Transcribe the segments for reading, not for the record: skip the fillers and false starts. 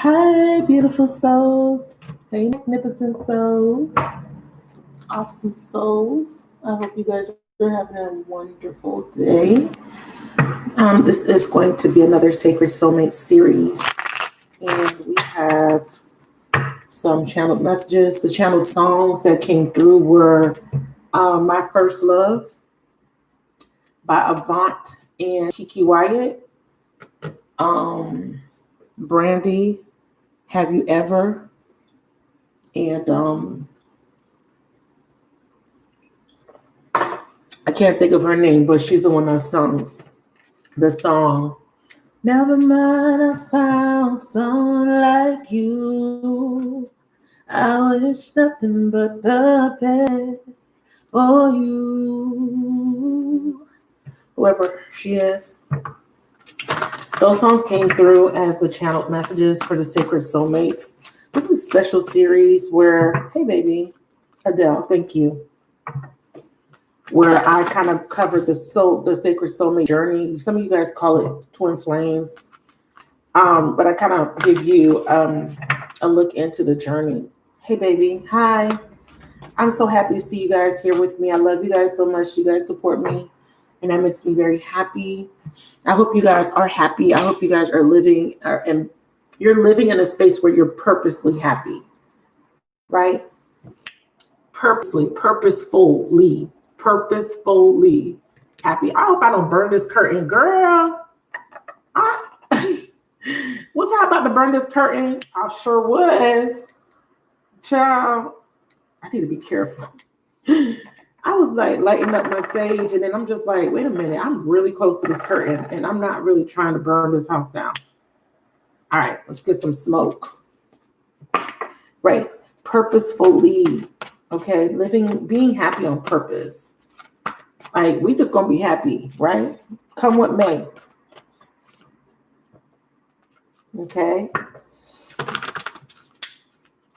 Hi, beautiful souls. Hey, magnificent souls. Awesome souls. I hope you guys are having a wonderful day. This is going to be another Sacred Soulmate series. And we have some channeled messages. The channeled songs that came through were My First Love by Avant and Kiki Wyatt. Brandy, Have You Ever? And I can't think of her name, but she's the one that sung the song. Never mind, I found someone like you. I wish nothing but the best for you. Whoever she is. Those songs came through as the channeled messages for the Sacred Soulmates. This is a special series where, hey baby, Adele, thank you. Where I kind of covered the Sacred Soulmate journey. Some of you guys call it twin flames. But I kind of give you a look into the journey. Hey baby, hi. I'm so happy to see you guys here with me. I love you guys so much. You guys support me. And that makes me very happy. I hope you guys are happy. I hope you guys are living and you're living in a space where you're purposely happy, right? Purposefully happy. I hope I don't burn this curtain, girl. Was I about to burn this curtain? I sure was. Child, I need to be careful. I was like lighting up my sage, and then I'm just like, wait a minute, I'm really close to this curtain, and I'm not really trying to burn this house down. All right, let's get some smoke. Right, purposefully, okay? Being happy on purpose. Like, we just gonna be happy, right? Come what may. Okay.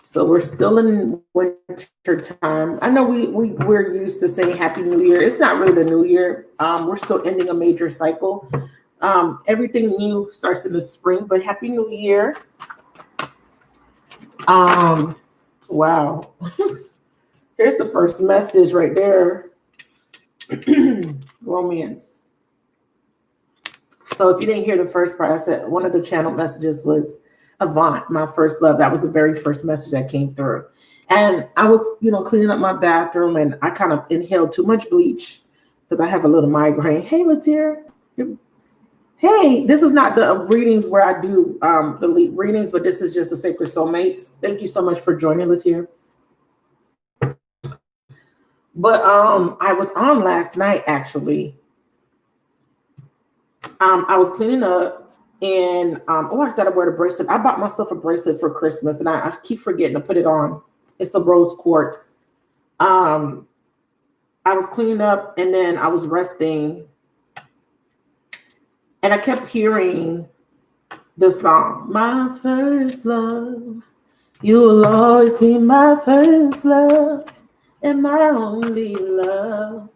So we're still in winter time. I know we're used to saying Happy New Year. It's not really the New Year. We're still ending a major cycle. Everything new starts in the spring, but Happy New Year. Wow. Here's the first message right there. Romance. So if you didn't hear the first part, I said one of the channel messages was Avant, My First Love. That was the very first message that came through. And I was, cleaning up my bathroom, and I kind of inhaled too much bleach because I have a little migraine. Hey, Latier. Hey, this is not the readings where I do the lead readings, but this is just the Sacred Soulmates. Thank you so much for joining, Latier. But I was on last night, actually. I was cleaning up. And I gotta wear the bracelet. I bought myself a bracelet for Christmas, and I keep forgetting to put it on. It's a rose quartz. I was cleaning up, and then I was resting, and I kept hearing the song, My First Love. You will always be my first love and my only love.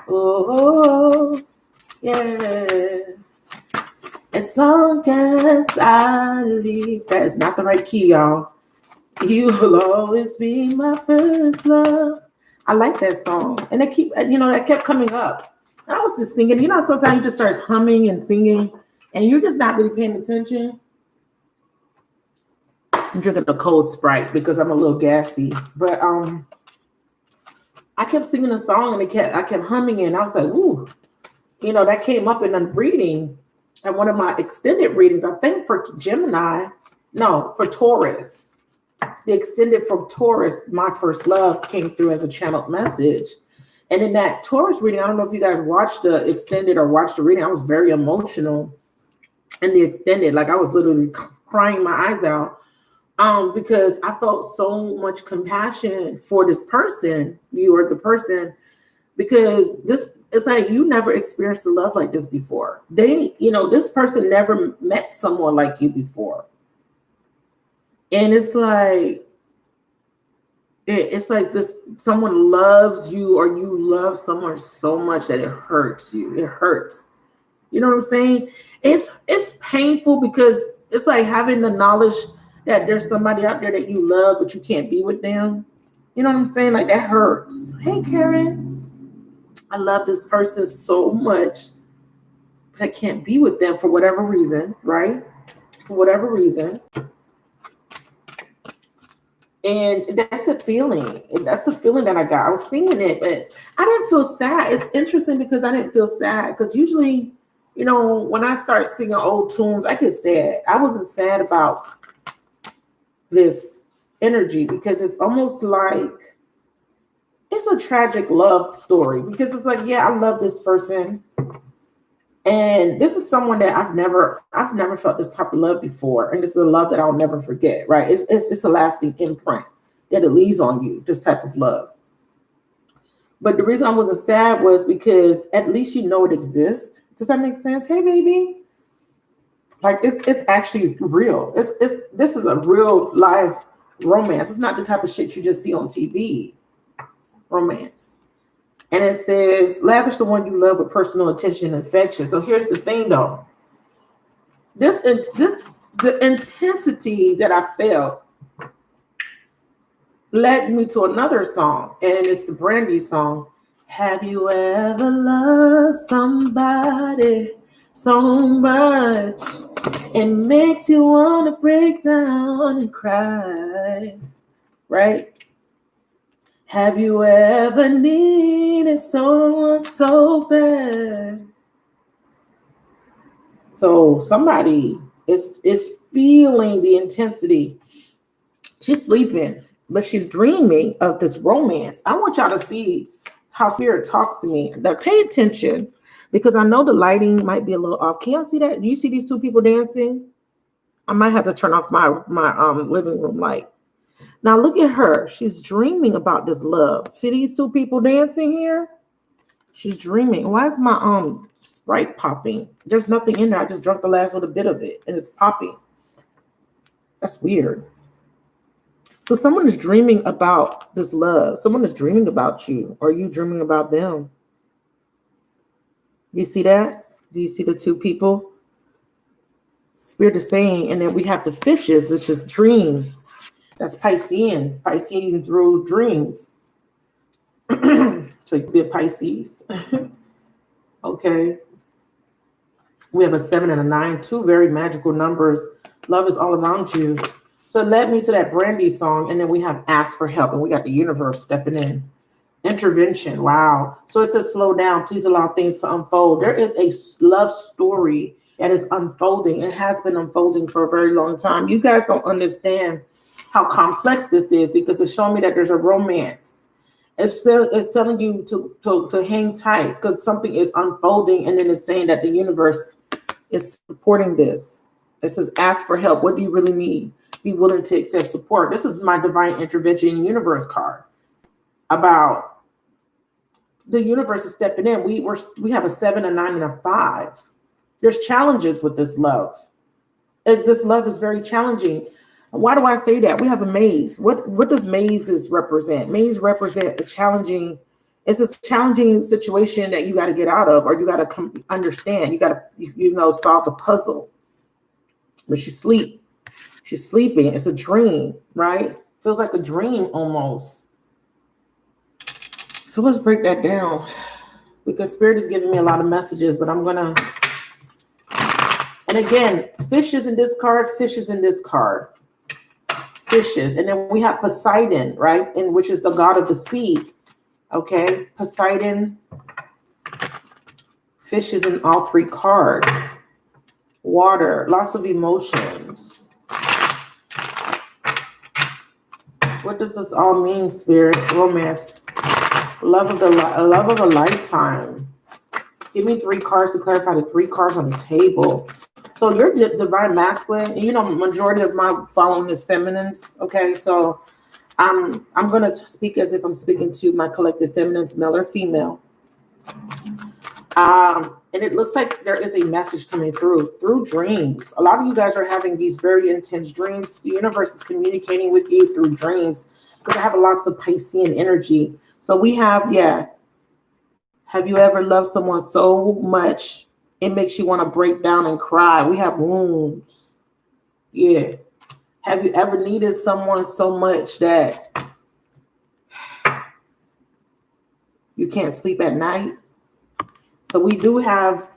Oh, yeah. As long as I leave, that is not the right key, y'all. You will always be my first love. I like that song. And that kept coming up. And I was just singing. Sometimes you just start humming and singing, and you're just not really paying attention. I'm drinking a cold Sprite because I'm a little gassy. But I kept singing a song, and I kept humming it. And I was like, ooh. That came up in a reading. And one of my extended readings, I think for Taurus. The extended from Taurus, My First Love, came through as a channeled message. And in that Taurus reading, I don't know if you guys watched the extended or watched the reading. I was very emotional in the extended. Like, I was literally crying my eyes out because I felt so much compassion for this person, you or the person, because it's like you never experienced a love like this before. This person never met someone like you before. And it's like this, someone loves you, or you love someone so much that it hurts you. It hurts. You know what I'm saying? It's painful because it's like having the knowledge that there's somebody out there that you love, but you can't be with them. You know what I'm saying? Like that hurts. Hey, Karen, I love this person so much, but I can't be with them for whatever reason, right? For whatever reason. And that's the feeling. And that's the feeling that I got. I was singing it, but I didn't feel sad. It's interesting because I didn't feel sad. Because usually, you know, when I start singing old tunes, I get sad. I wasn't sad about this energy because it's almost like it's a tragic love story. Because it's like, yeah, I love this person. And this is someone that I've never felt this type of love before. And this is a love that I'll never forget, right? It's a lasting imprint that it leaves on you, this type of love. But the reason I wasn't sad was because at least you know it exists. Does that make sense? Hey, baby. Like it's actually real. This is a real live romance. It's not the type of shit you just see on TV. Romance. And it says, lavish the one you love with personal attention and affection. So here's the thing, though. The intensity that I felt led me to another song, and it's the Brandy song. Have you ever loved somebody so much it makes you want to break down and cry, right? Have you ever needed someone so bad? So somebody is feeling the intensity. She's sleeping, but she's dreaming of this romance. I want y'all to see how spirit talks to me. Now pay attention because I know the lighting might be a little off. Can y'all see that? Do you see these two people dancing? I might have to turn off my living room light. Now look at her. She's dreaming about this love. See these two people dancing here? She's dreaming. Why is my Sprite popping? There's nothing in there. I just drank the last little bit of it and it's popping. That's weird. So someone is dreaming about this love. Someone is dreaming about you. Or you dreaming about them? Do you see that? Do you see the two people? Spirit is saying, and then we have the fishes, which is dreams. That's Piscean through dreams. So you could be a Pisces. Okay. We have a 7 and a 9, two very magical numbers. Love is all around you. So it led me to that Brandy song. And then we have Ask for Help. And we got the universe stepping in. Intervention. Wow. So it says slow down. Please allow things to unfold. There is a love story that is unfolding. It has been unfolding for a very long time. You guys don't understand how complex this is because it's showing me that there's a romance. It's telling you to hang tight because something is unfolding, and then it's saying that the universe is supporting this. It says, ask for help. What do you really need? Be willing to accept support. This is my divine intervention universe card about the universe is stepping in. We have a 7, a 9, and a 5. There's challenges with this love. This love is very challenging. Why do I say that? We have a maze. What does mazes represent? Maze represent it's a challenging situation that you got to get out of, or you got to understand. You got to, solve the puzzle. But she's sleeping. It's a dream, right? Feels like a dream almost. So let's break that down because Spirit is giving me a lot of messages, but I'm going to, and again, fishes in this card, fishes in this card. Fishes, and then we have Poseidon, right? And which is the god of the sea. Okay, Poseidon, fishes in all three cards. Water, lots of emotions. What does this all mean, Spirit? Romance, love of a lifetime. Give me 3 cards to clarify the 3 cards on the table. So you're divine masculine, and majority of my following is feminines. Okay, so I'm gonna speak as if I'm speaking to my collective feminines, male or female. And it looks like there is a message coming through dreams. A lot of you guys are having these very intense dreams. The universe is communicating with you through dreams because I have lots of Piscean energy. So we have, have you ever loved someone so much it makes you want to break down and cry? We have wounds. Yeah. Have you ever needed someone so much that you can't sleep at night? So we do have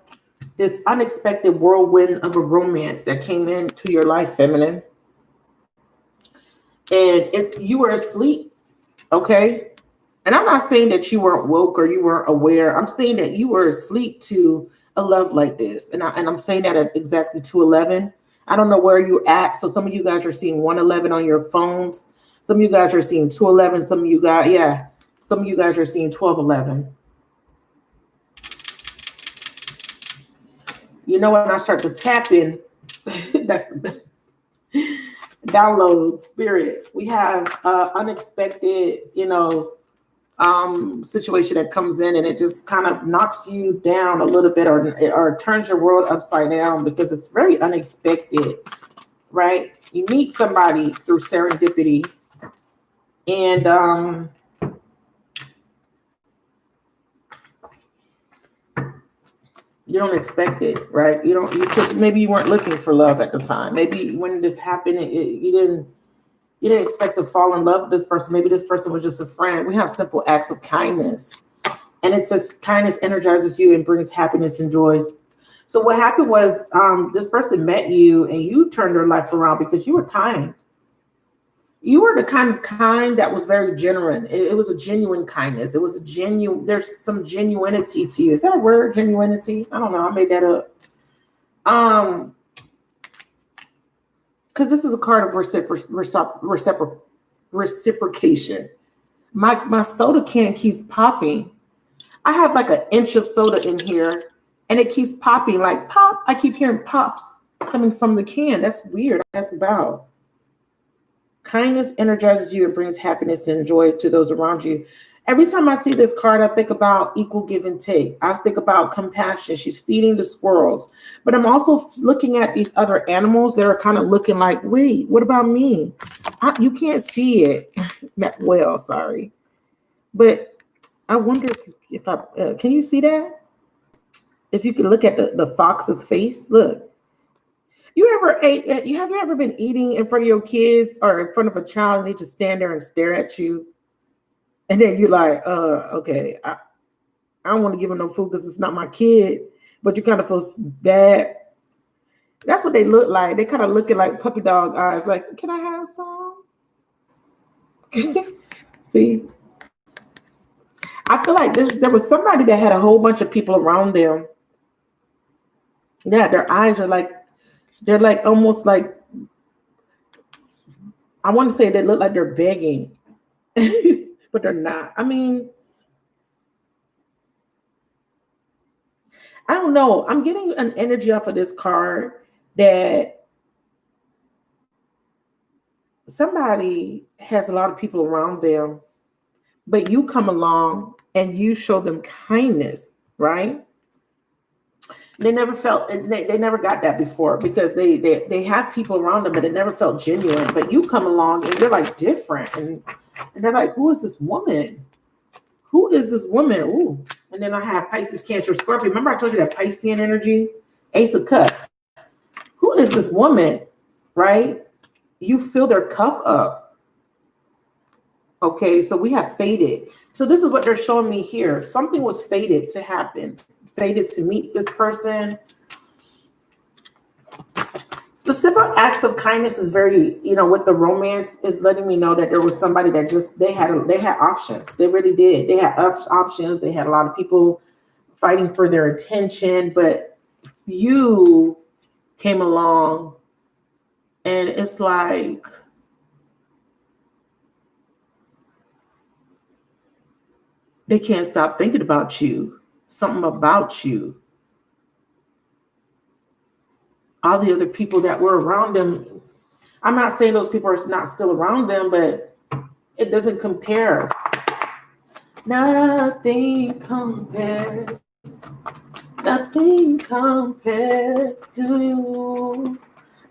this unexpected whirlwind of a romance that came into your life, feminine. And if you were asleep, okay? And I'm not saying that you weren't woke or you weren't aware. I'm saying that you were asleep to a love like this. And I'm saying that at exactly 211. I don't know where you're at. So some of you guys are seeing 111 on your phones. Some of you guys are seeing 211. Some of you guys, yeah. Some of you guys are seeing 1211. You know, when I start to tap in, that's the download spirit. We have unexpected, situation that comes in and it just kind of knocks you down a little bit or turns your world upside down because it's very unexpected, right? You meet somebody through serendipity and you don't expect it, right? You just maybe you weren't looking for love at the time. Maybe when this happened, you didn't expect to fall in love with this person. Maybe this person was just a friend. We have simple acts of kindness. And it says kindness energizes you and brings happiness and joys. So what happened was this person met you and you turned their life around because you were kind. You were the kind of kind that was very genuine. It was a genuine kindness. It was a genuine, there's some genuinity to you. Is that a word, genuinity? I don't know. I made that up. Because this is a card of reciprocation. My soda can keeps popping. I have like an inch of soda in here and it keeps popping like pop. I keep hearing pops coming from the can. That's weird. That's about. Kindness energizes you and brings happiness and joy to those around you. Every time I see this card, I think about equal give and take. I think about compassion. She's feeding the squirrels. But I'm also looking at these other animals that are kind of looking like, wait, what about me? You can't see it. Well, sorry. But I wonder if I, can you see that? If you can look at the fox's face, look. Have you ever been eating in front of your kids or in front of a child and they just stand there and stare at you? And then you're like, okay, I don't want to give them no food because it's not my kid, but you kind of feel bad. That's what they look like. They kind of looking like puppy dog eyes, like, can I have some? See? I feel like there was somebody that had a whole bunch of people around them. Yeah, their eyes are like, they're like almost like, I want to say they look like they're begging, but they're not. I mean, I don't know. I'm getting an energy off of this card that somebody has a lot of people around them, but you come along and you show them kindness, right? They never felt, they never got that before because they have people around them, but it never felt genuine. But you come along and you're like different, and they're like, who is this woman? Who is this woman? Ooh. And then I have Pisces, Cancer, Scorpio. Remember I told you that Piscean energy? Ace of Cups. Who is this woman, right? You fill their cup up. Okay, so we have fated. So this is what they're showing me here. Something was fated to happen. Fated to meet this person. So simple acts of kindness is very, with the romance is letting me know that there was somebody that just, they had options. They really did. They had options. They had a lot of people fighting for their attention, but you came along and it's like, they can't stop thinking about you. Something about you. All the other people that were around them. I'm not saying those people are not still around them, but it doesn't compare. Nothing compares. Nothing compares to you.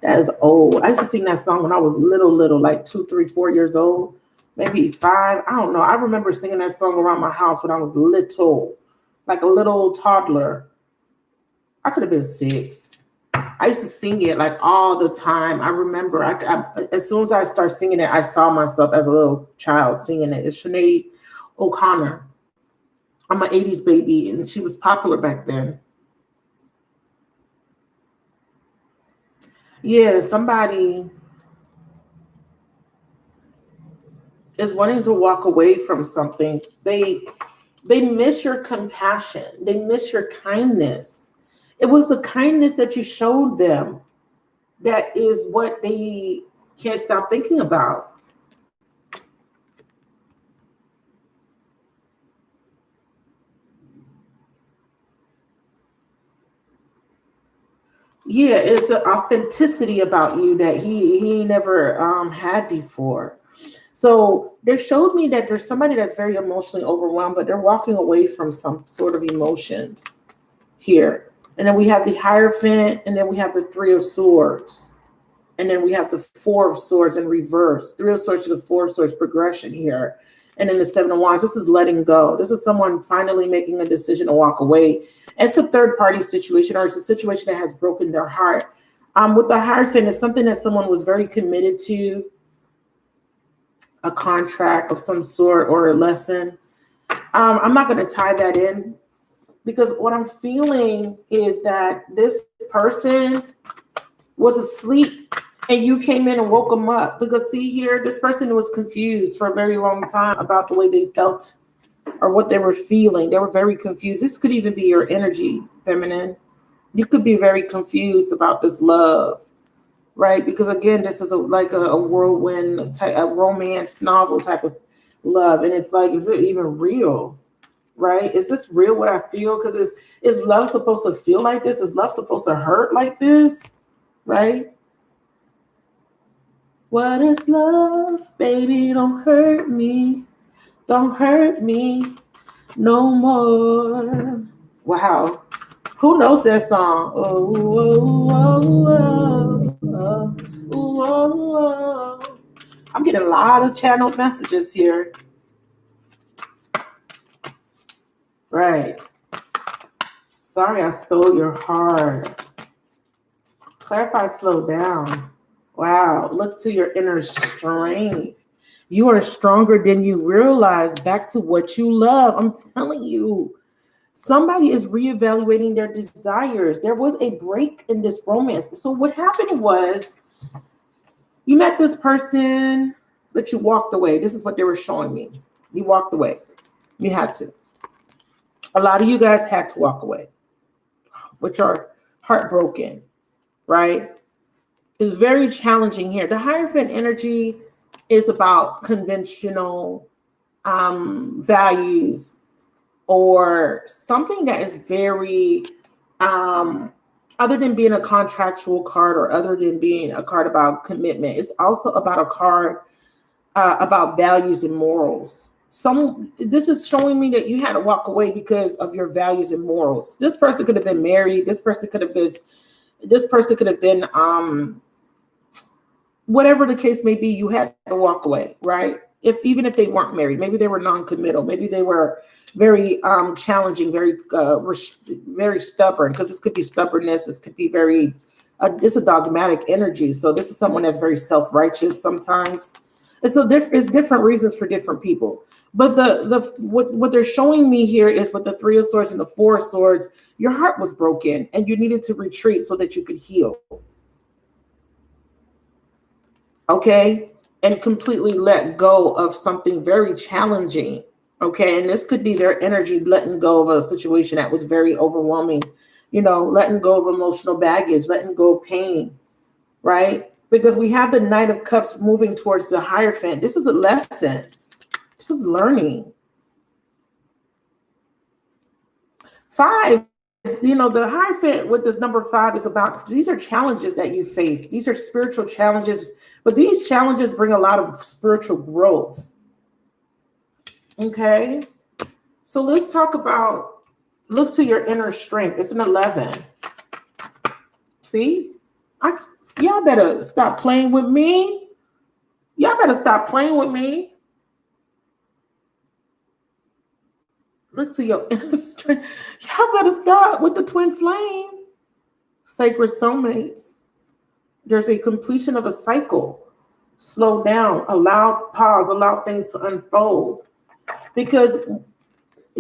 That is old. I used to sing that song when I was little, like 2, 3, 4 years old, maybe 5. I don't know. I remember singing that song around my house when I was little, like a little toddler. I could have been 6. I used to sing it like all the time. I remember as soon as I started singing it, I saw myself as a little child singing it. It's Sinead O'Connor. I'm an 80s baby, and she was popular back then. Yeah, somebody is wanting to walk away from something. They miss your compassion. They miss your kindness. It was the kindness that you showed them that is what they can't stop thinking about. Yeah, it's an authenticity about you that he never had before. So they showed me that there's somebody that's very emotionally overwhelmed, but they're walking away from some sort of emotions here. And then we have the Hierophant, and then we have the Three of Swords. And then we have the Four of Swords in reverse. Three of Swords to the Four of Swords progression here. And then the Seven of Wands. This is letting go. This is someone finally making a decision to walk away. It's a third party situation, or it's a situation that has broken their heart. With the Hierophant, it's something that someone was very committed to, a contract of some sort or a lesson. I'm not going to tie that in because what I'm feeling is that this person was asleep and you came in and woke them up. Because see here, this person was confused for a very long time about the way they felt or what they were feeling. They were very confused. This could even be your energy, feminine. You could be very confused about this love, right? Because again, this is like a whirlwind type, a romance novel type of love. And it's like, is it even real? Right? Is this real what I feel? Because is love supposed to feel like this? Is love supposed to hurt like this? Right? What is love? Baby, don't hurt me. Don't hurt me no more. Wow. Who knows that song? Oh, oh, oh, oh, oh, oh, oh. I'm getting a lot of channeled messages here. Right. Sorry I stole your heart. Clarify, slow down. Wow. Look to your inner strength. You are stronger than you realize. Back to what you love. I'm telling you. Somebody is reevaluating their desires. There was a break in this romance. So what happened was you met this person, but you walked away. This is what they were showing me. You walked away. You had to. A lot of you guys had to walk away, which are heartbroken, right? It's very challenging here. The Hierophant energy is about conventional values or something that is very, other than being a contractual card or other than being a card about commitment, it's also about a card about values and morals. This is showing me that you had to walk away because of your values and morals. This person could have been married. This person could have been whatever the case may be, you had to walk away, right? Even if they weren't married, maybe they were non-committal, maybe they were very challenging, very stubborn, because this could be stubbornness, this could be very, it's a dogmatic energy. So this is someone that's very self-righteous sometimes. And so it's different reasons for different people. But what they're showing me here is with the Three of Swords and the Four of Swords, your heart was broken and you needed to retreat so that you could heal. Okay, and completely let go of something very challenging. Okay, and this could be their energy letting go of a situation that was very overwhelming, letting go of emotional baggage, letting go of pain, right? Because we have the Knight of Cups moving towards the Hierophant. This is a lesson. This is learning. 5, the Hierophant with this number 5 is about, these are challenges that you face. These are spiritual challenges, but these challenges bring a lot of spiritual growth. Okay. So let's talk about, look to your inner strength. It's an 11. See, y'all better stop playing with me. Y'all better stop playing with me. Look to your inner strength. Y'all better stop with the twin flame. Sacred soulmates. There's a completion of a cycle. Slow down, allow pause, allow things to unfold. Because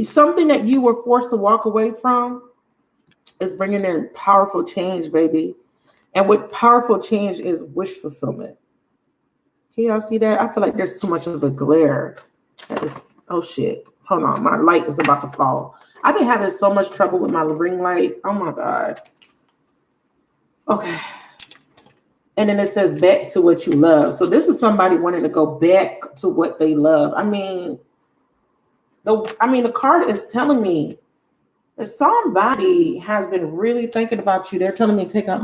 something that you were forced to walk away from is bringing in powerful change, baby. And with powerful change is wish fulfillment. Can y'all see that? I feel like there's too much of a glare. That is, oh shit. Hold on, my light is about to fall. I've been having so much trouble with my ring light. Oh my God. Okay. And then it says back to what you love. So this is somebody wanting to go back to what they love. I mean, the card is telling me that somebody has been really thinking about you. They're telling me to take out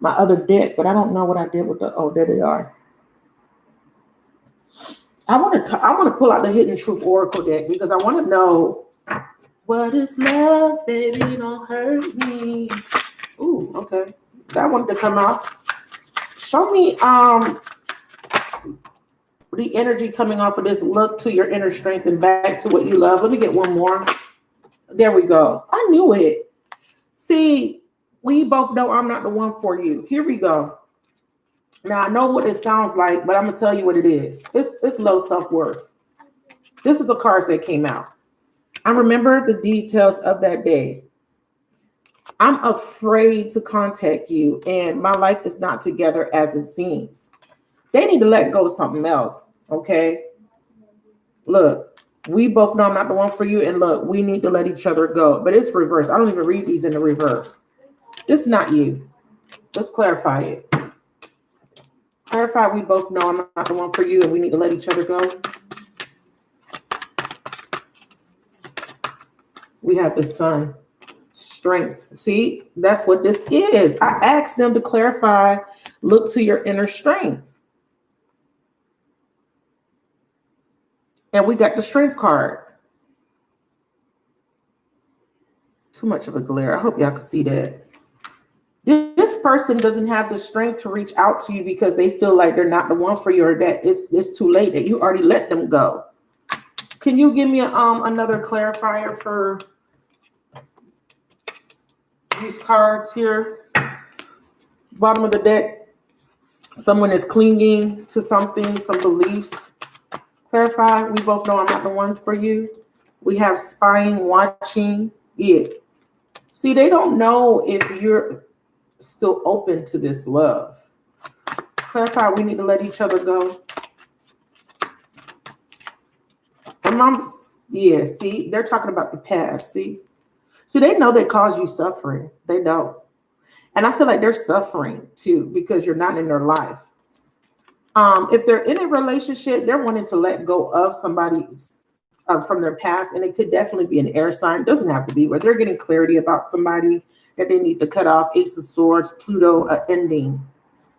my other deck, but I don't know what I did with there they are. I want to pull out the Hidden Truth Oracle deck because I want to know what is love, baby, don't hurt me. Ooh, okay. That wanted to come out. Show me the energy coming off of this. Look to your inner strength and back to what you love. Let me get one more. There we go. I knew it. See, we both know I'm not the one for you. Here we go. Now, I know what it sounds like, but I'm going to tell you what it is. It's low self-worth. This is a card that came out. I remember the details of that day. I'm afraid to contact you, and my life is not together as it seems. They need to let go of something else, okay? Look, we both know I'm not the one for you, and look, we need to let each other go. But it's reversed. I don't even read these in the reverse. This is not you. Let's clarify it. Clarify, we both know I'm not the one for you, and we need to let each other go. We have the sun. Strength. See, that's what this is. I asked them to clarify, look to your inner strength. And we got the strength card. Too much of a glare. I hope y'all can see that. This person doesn't have the strength to reach out to you because they feel like they're not the one for you, or that it's too late, that you already let them go. Can you give me another clarifier for these cards here? Bottom of the deck. Someone is clinging to something, some beliefs. Clarify, we both know I'm not the one for you. We have spying, watching. Yeah. See, they don't know if you're still open to this love. Clarify, we need to let each other go. And yeah, see, they're talking about the past. See, they know they cause you suffering. They don't. And I feel like they're suffering too because you're not in their life. If they're in a relationship, they're wanting to let go of somebody from their past, and it could definitely be an air sign. It doesn't have to be, but they're getting clarity about somebody that they need to cut off. Ace of Swords, Pluto, ending.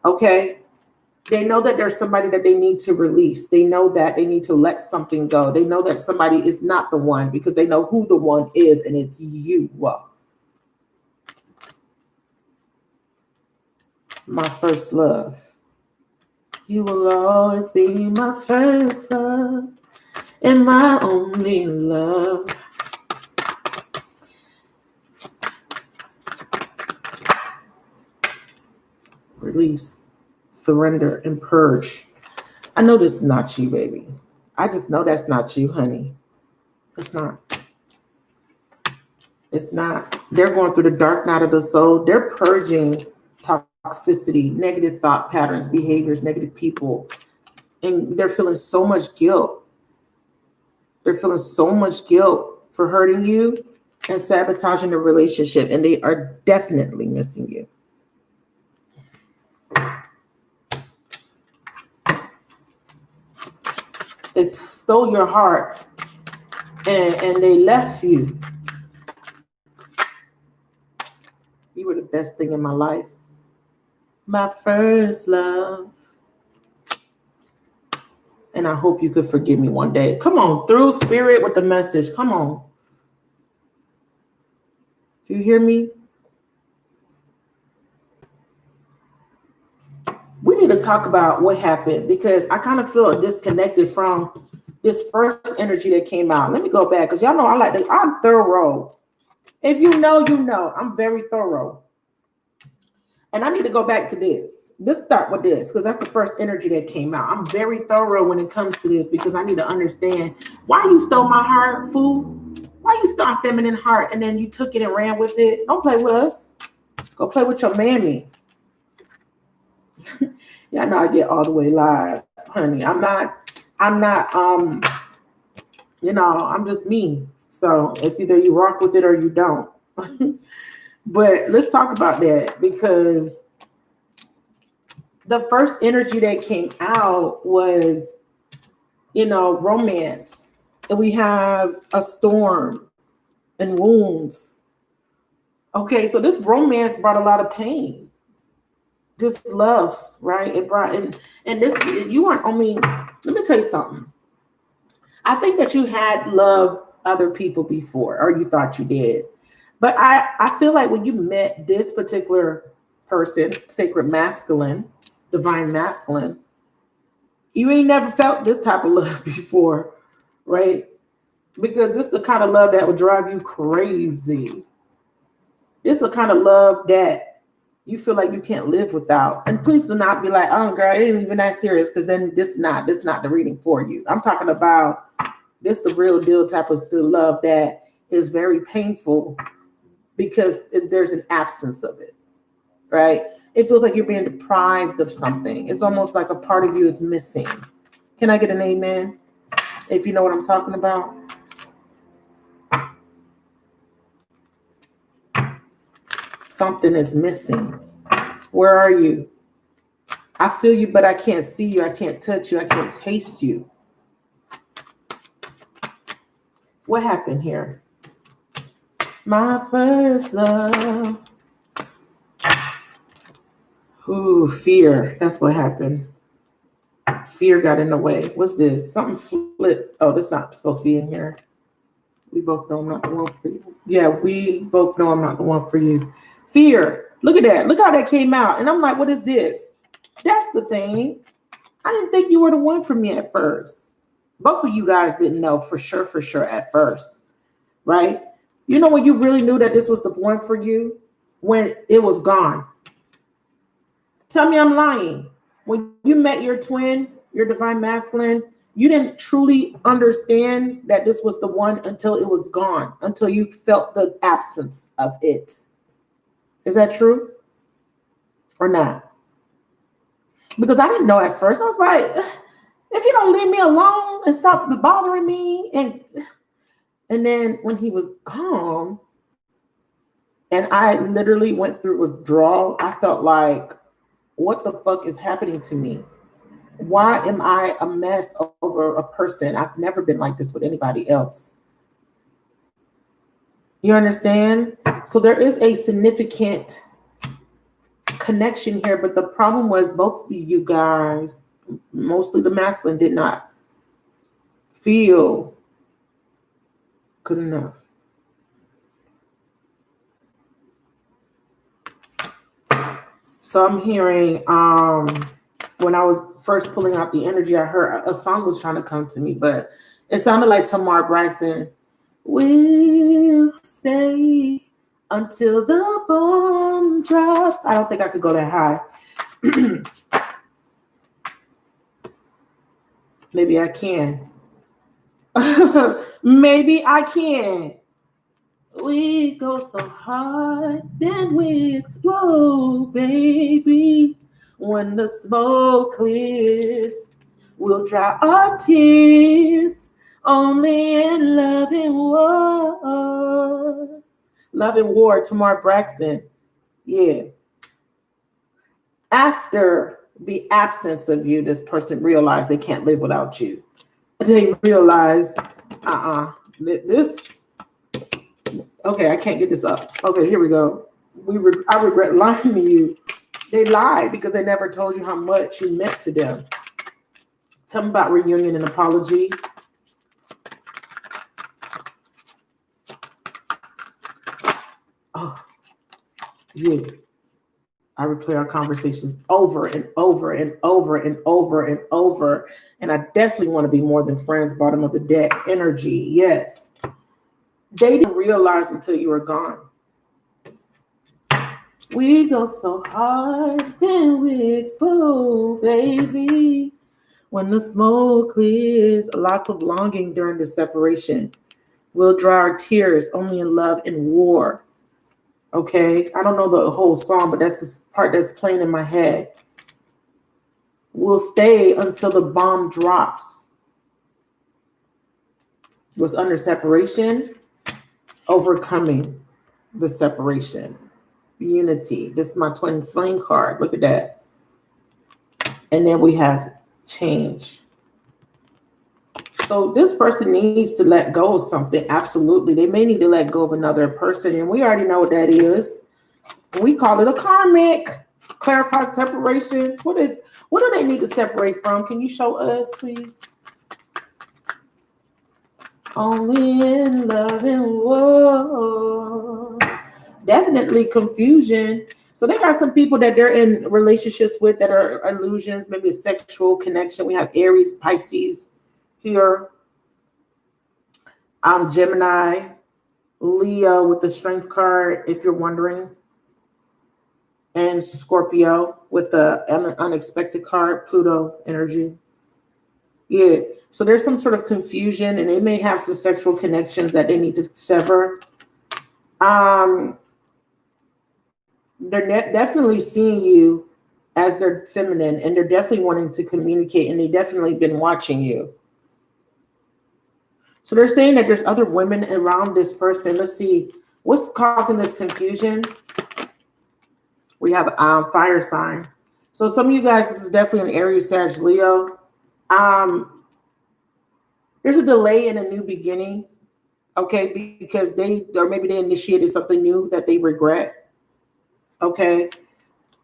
Okay? They know that there's somebody that they need to release. They know that they need to let something go. They know that somebody is not the one because they know who the one is, and it's you. My first love. You will always be my first love and my only love. Release, surrender, and purge. I know this is not you, baby. I just know that's not you, honey. It's not. It's not. They're going through the dark night of the soul. They're purging toxicity, negative thought patterns, behaviors, negative people. And they're feeling so much guilt. They're feeling so much guilt for hurting you and sabotaging the relationship. And they are definitely missing you. They stole your heart and they left you. You were the best thing in my life. My first love. And I hope you could forgive me one day. Come on, through spirit with the message. Come on. Do you hear me? We need to talk about what happened because I kind of feel disconnected from this first energy that came out. Let me go back because y'all know I'm thorough If you know, you know. I'm very thorough. And I need to go back to this. Let's start with this because that's the first energy that came out. I'm very thorough when it comes to this because I need to understand why you stole my heart, fool. Why you stole feminine heart and then you took it and ran with it? Don't play with us. Go play with your mammy. Yeah, I know I get all the way live, honey. I'm not, I'm just me. So it's either you rock with it or you don't. But let's talk about that because the first energy that came out was, romance. And we have a storm and wounds. Okay, so this romance brought a lot of pain. This love, right? It brought and this you weren't only. Let me tell you something. I think that you had loved other people before, or you thought you did. But I feel like when you met this particular person, sacred masculine, divine masculine, you ain't never felt this type of love before, right? Because it's the kind of love that would drive you crazy. It's the kind of love that you feel like you can't live without. And please do not be like, oh girl, it ain't even that serious, because then this is not the reading for you. I'm talking about this the real deal type of love that is very painful because there's an absence of it, right? It feels like you're being deprived of something. It's almost like a part of you is missing. Can I get an amen? If you know what I'm talking about. Something is missing. Where are you? I feel you, but I can't see you. I can't touch you. I can't taste you. What happened here? My first love. Ooh, fear. That's what happened. Fear got in the way. What's this? Something flipped. Oh, this not supposed to be in here. We both know I'm not the one for you. Yeah, we both know I'm not the one for you. Fear. Look at that. Look how that came out. And I'm like, what is this? That's the thing. I didn't think you were the one for me at first. Both of you guys didn't know for sure at first, right? You know when you really knew that this was the one for you? When it was gone. Tell me I'm lying. When you met your twin, your divine masculine, you didn't truly understand that this was the one until it was gone, until you felt the absence of it. Is that true or not? Because I didn't know at first. I was like, if you don't leave me alone and stop bothering me. And then when he was gone and I literally went through withdrawal, I felt like, what the fuck is happening to me? Why am I a mess over a person? I've never been like this with anybody else. You understand? So there is a significant connection here, but the problem was both of you guys, mostly the masculine, did not feel good enough. So I'm hearing, when I was first pulling out the energy, I heard a song was trying to come to me, but it sounded like Tamar Braxton. We'll stay until the bomb drops. I don't think I could go that high. Maybe I can. Maybe I can. We go so hard, then we explode, baby. When the smoke clears, we'll dry our tears. Only in love and war. Love and War, Tamar Braxton. Yeah. After the absence of you, this person realized they can't live without you. They realized, this, okay, I can't get this up. Okay, here we go. I regret lying to you. They lied because they never told you how much you meant to them. Tell them about reunion and apology. Oh, yeah. I replay our conversations over and over and over and over and over. And I definitely want to be more than friends, bottom of the deck energy. Yes. They didn't realize until you were gone. We go so hard, then we explode, baby. When the smoke clears, a lot of longing during the separation. We'll dry our tears only in love and war. Okay, I don't know the whole song, but that's the part that's playing in my head. We'll stay until the bomb drops. Was under separation, overcoming the separation, unity. This is my twin flame card. Look at that. And then we have change. So this person needs to let go of something. Absolutely. They may need to let go of another person. And we already know what that is. We call it a karmic. Clarify separation. What do they need to separate from? Can you show us, please? Only in love and war. Definitely confusion. So they got some people that they're in relationships with that are illusions, maybe a sexual connection. We have Aries, Pisces here. Gemini, Leo with the strength card, if you're wondering. And Scorpio with the unexpected card, Pluto energy. Yeah. So there's some sort of confusion, and they may have some sexual connections that they need to sever. They're definitely seeing you as their feminine, and they're definitely wanting to communicate, and they definitely been watching you. So they're saying that there's other women around this person. Let's see what's causing this confusion. We have fire sign. So some of you guys, this is definitely an Aries, Sag, Leo. There's a delay in a new beginning, okay, because maybe they initiated something new that they regret, okay.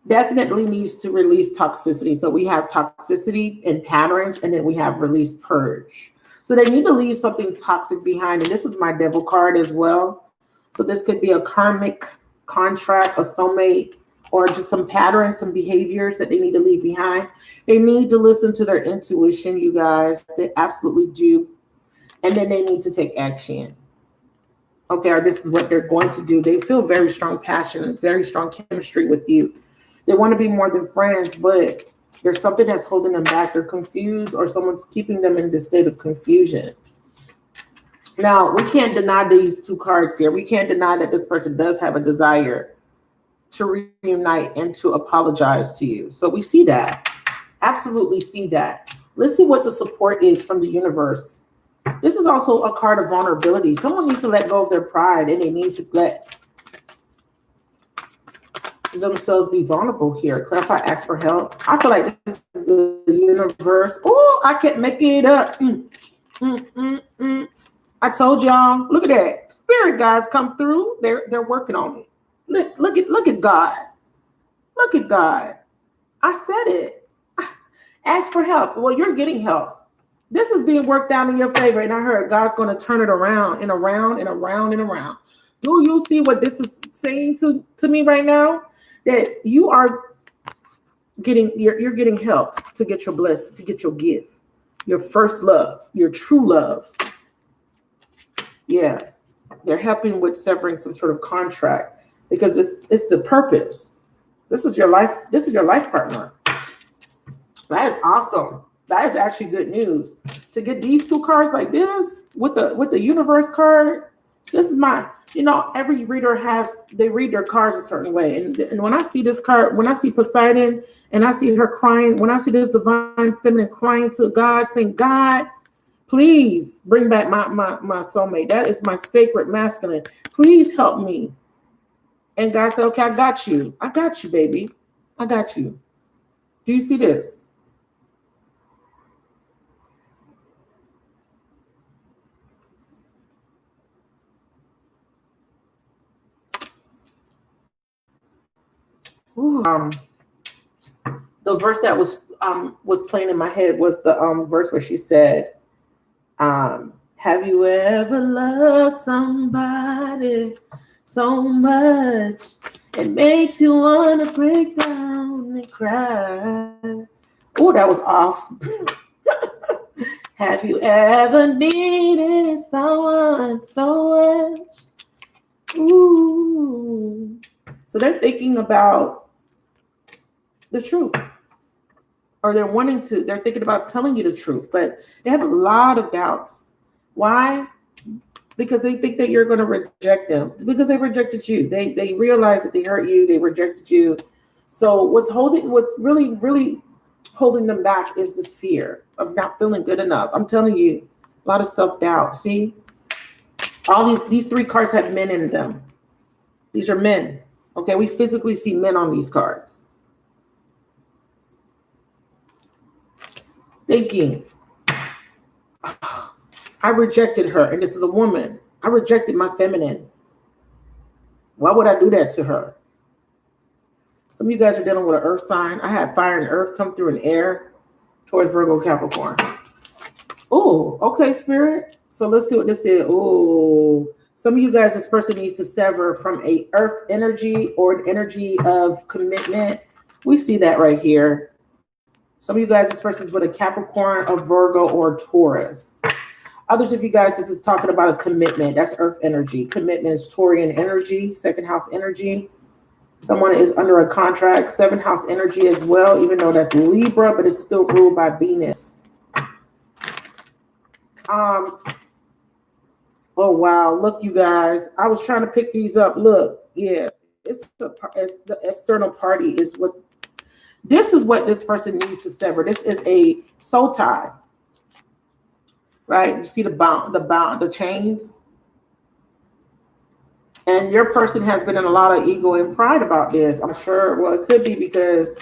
Definitely needs to release toxicity. So we have toxicity and patterns, and then we have release purge. So they need to leave something toxic behind. And this is my devil card as well. So this could be a karmic contract, a soulmate, or just some patterns, some behaviors that they need to leave behind. They need to listen to their intuition, you guys. They absolutely do. And then they need to take action. Okay, or this is what they're going to do. They feel very strong passion and very strong chemistry with you. They want to be more than friends, but there's something that's holding them back. They're confused, or someone's keeping them in this state of confusion. Now, we can't deny these two cards here. We can't deny that this person does have a desire to reunite and to apologize to you. So we see that. Absolutely see that. Let's see what the support is from the universe. This is also a card of vulnerability. Someone needs to let go of their pride, and they need to let themselves be vulnerable here. Clarify, ask for help. I feel like this is the universe. Oh, I can't make it up. I told y'all. Look at that. Spirit guides come through. They're working on me. Look at God. Look at God. I said it. Ask for help. Well, you're getting help. This is being worked out in your favor, and I heard God's going to turn it around and around and around and around. Do you see what this is saying to me right now? That you are getting, you're getting helped to get your blessing, to get your gift, your first love, your true love. Yeah, they're helping with severing some sort of contract, because it's the purpose. This is your life. This is your life partner. That is awesome. That is actually good news. To get these two cards like this with the universe card, this is my, every reader they read their cards a certain way. And when I see this card, when I see Poseidon and I see her crying, when I see this divine feminine crying to God, saying, God, please bring back my soulmate. That is my sacred masculine. Please help me. And God said, okay, I got you. I got you, baby. I got you. Do you see this? The verse that was playing in my head was the verse where she said, have you ever loved somebody so much it makes you want to break down and cry? Oh, that was off. Have you ever needed someone so much? Ooh. So they're thinking about the truth. Or they're thinking about telling you the truth, but they have a lot of doubts. Why? Because they think that you're going to reject them. It's because they rejected you. They realize that they hurt you. They rejected you. So what's really holding them back is this fear of not feeling good enough. I'm telling you, a lot of self-doubt. See, all these three cards have men in them. These are men. Okay, we physically see men on these cards. Thinking, oh, I rejected her, and this is a woman. I rejected my feminine. Why would I do that to her? Some of you guys are dealing with an earth sign. I had fire and earth come through in air towards Virgo, Capricorn. Oh, okay, spirit. So let's see what this is. Oh, some of you guys, this person needs to sever from a earth energy or an energy of commitment. We see that right here. Some of you guys, this person's with a Capricorn, a Virgo, or a Taurus. Others of you guys, this is talking about a commitment. That's earth energy. Commitment is Taurian energy, second house energy. Someone is under a contract, seventh house energy as well, even though that's Libra, but it's still ruled by Venus. Oh, wow. Look, you guys, I was trying to pick these up. Look, yeah, it's the external party is what. This is what this person needs to sever. This is a soul tie, right? You see the chains, and your person has been in a lot of ego and pride about this. I'm sure. Well, it could be because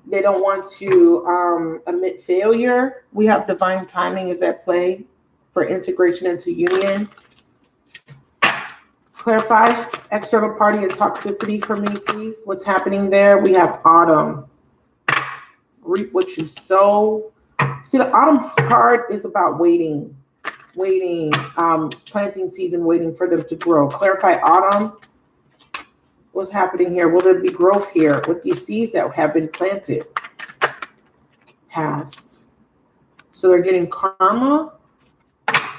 they don't want to admit failure. We have divine timing is at play for integration into union. Clarify external party and toxicity for me, please. What's happening there? We have autumn. Reap what you sow. See, the autumn card is about waiting, planting seeds and waiting for them to grow. Clarify autumn. What's happening here? Will there be growth here with these seeds that have been planted? Past. So they're getting karma,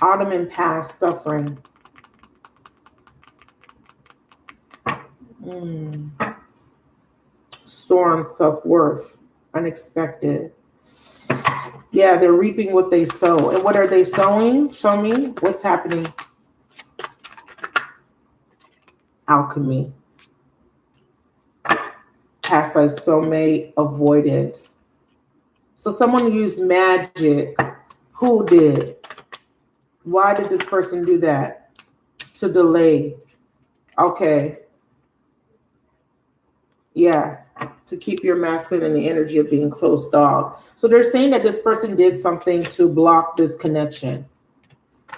autumn and past suffering. Storm, self-worth. Unexpected. Yeah, they're reaping what they sow. And what are they sowing? Show me what's happening. Alchemy. Past life soulmate avoidance. So someone used magic. Who did? Why did this person do that? To delay. Okay. Yeah. To keep your masculine in the energy of being closed off. So they're saying that this person did something to block this connection.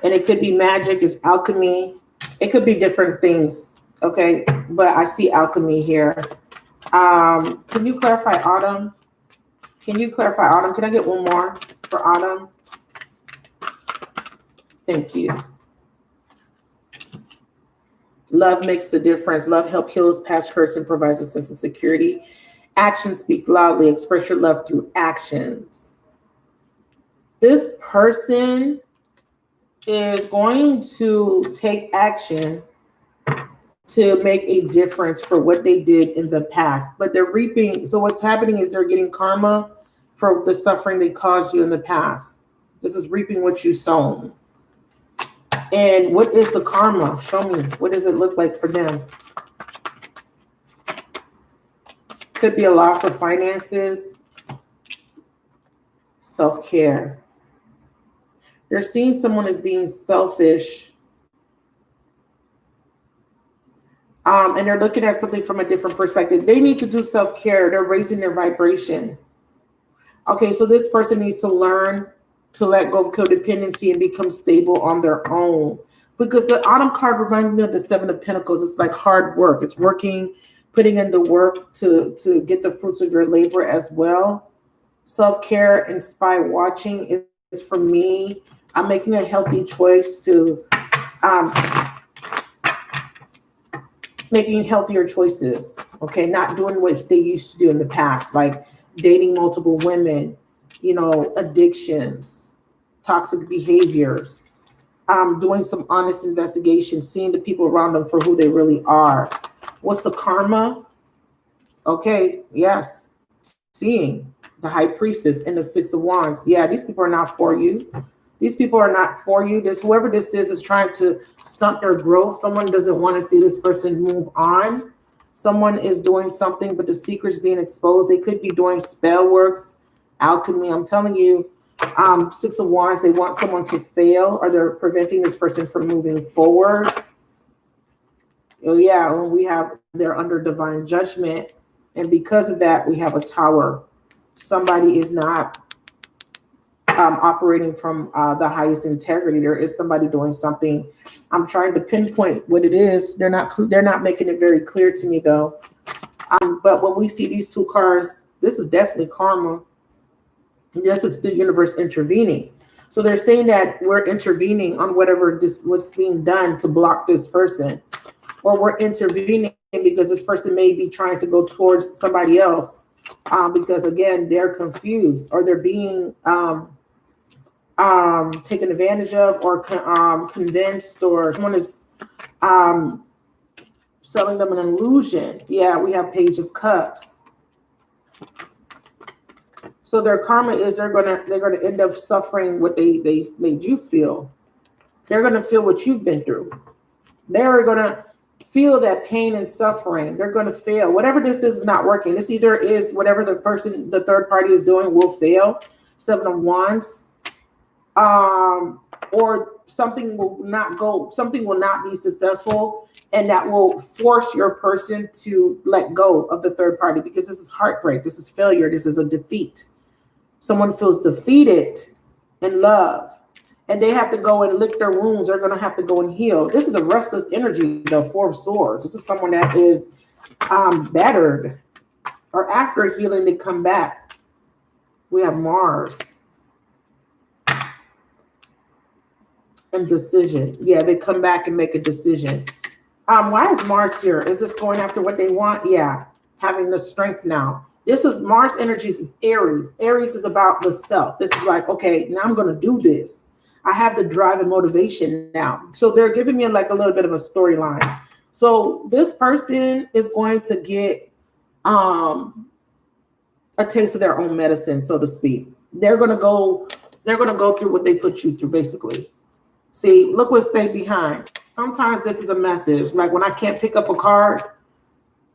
And it could be magic, it's alchemy. It could be different things. Okay. But I see alchemy here. Can you clarify autumn? Can you clarify autumn? Can I get one more for autumn? Thank you. Love makes the difference. Love helps heal past hurts and provides a sense of security. Actions speak loudly. Express your love through actions. This person is going to take action to make a difference for what they did in the past. But they're reaping. So what's happening is they're getting karma for the suffering they caused you in the past. This is reaping what you sown. And what is the karma? Show me. What does it look like for them? Could be a loss of finances. Self-care. They're seeing someone as being selfish. And they're looking at something from a different perspective. They need to do self-care. They're raising their vibration. Okay, so this person needs to learn to let go of codependency and become stable on their own. Because the autumn card reminds me of the Seven of Pentacles. It's like hard work. It's working, putting in the work to get the fruits of your labor as well. Self-care and spy watching is for me. I'm making a healthy choice to making healthier choices. Okay, not doing what they used to do in the past, like dating multiple women, addictions. toxic behaviors, doing some honest investigation, seeing the people around them for who they really are. What's the karma? Okay, yes. Seeing the high priestess and the 6 of wands. Yeah, these people are not for you. These people are not for you. This, whoever this is trying to stunt their growth. Someone doesn't want to see this person move on. Someone is doing something, but the secret's being exposed. They could be doing spell works, alchemy. I'm telling you, 6 of wands, they want someone to fail, or they're preventing this person from moving forward. Oh yeah, when they're under divine judgment. And because of that, we have a tower. Somebody is not operating from the highest integrity. There is somebody doing something. I'm trying to pinpoint what it is. They're not making it very clear to me though. But when we see these 2 cards, this is definitely karma. This is the universe intervening. So they're saying that we're intervening on what's being done to block this person, or we're intervening because this person may be trying to go towards somebody else, because again, they're confused, or they're being taken advantage of, or convinced, or someone is selling them an illusion. Yeah, we have Page of Cups. So their karma is they're gonna end up suffering what they made you feel. They're gonna feel what you've been through. They're gonna feel that pain and suffering. They're going to fail. Whatever this is not working. This either is whatever the third party is doing will fail. 7 of wands. Or something will not be successful, and that will force your person to let go of the third party, because this is heartbreak. This is failure. This is a defeat. Someone feels defeated in love, and they have to go and lick their wounds. They're going to have to go and heal. This is a restless energy, the 4 of swords. This is someone that is battered, or after healing, they come back. We have Mars and decision. Yeah, they come back and make a decision. Why is Mars here? Is this going after what they want? Yeah, having the strength now. This is Mars energies is Aries. Aries is about the self. This is like, okay, now I'm going to do this. I have the drive and motivation now. So they're giving me like a little bit of a storyline. So this person is going to get a taste of their own medicine, so to speak. They're going to go through what they put you through, basically. See, look what stayed behind. Sometimes this is a message. Like when I can't pick up a card,